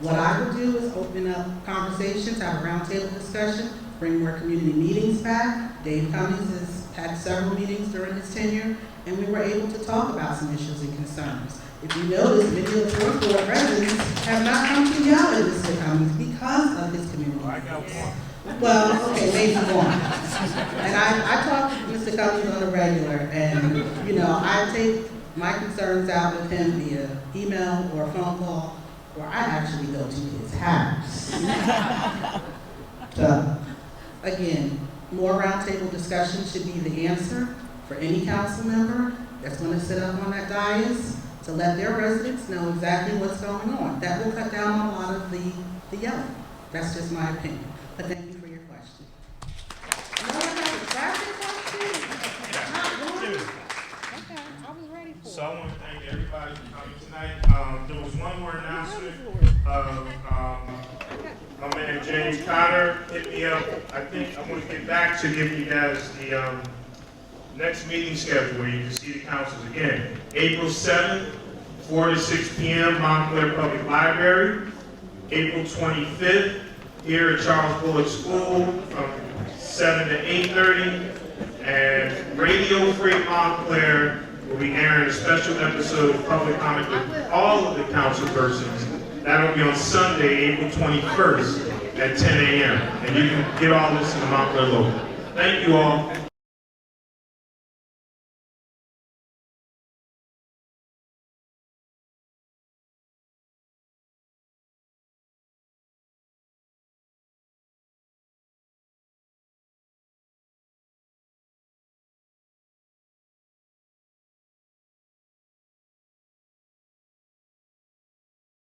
What I would do is open up conversations, have a roundtable discussion, bring more community meetings back. Dave Cummings has had several meetings during his tenure, and we were able to talk about some issues and concerns. If you notice, many of the 4th Ward residents have not come to yell at Mr. Cummings because of his community. I got one. Well, okay, maybe one. And I talk to Mr. Cummings on a regular, and you know, I take my concerns out with him via email or phone call, or I actually go to his house. So, again, more roundtable discussion should be the answer for any council member that's going to sit up on that dais. to let their residents know exactly what's going on. That will cut down on a lot of the yelling. That's just my opinion. But thank you for your question. No one has a traffic question? Not one? Okay, I was ready for it. So I want to thank everybody for coming tonight. There was one more announcement. My man James Cotter hit me up. I think I want to get back to giving you guys the next meeting schedule where you can see the councils again. April 7th, 4 to 6 p.m., Montclair Public Library. April 25th, here at Charles Bullock School from 7 to 8:30. And Radio Free Montclair will be airing a special episode of Public Comment with all of the council persons. That'll be on Sunday, April 21st at 10 a.m. And you can get all this in the Montclair local. Thank you all.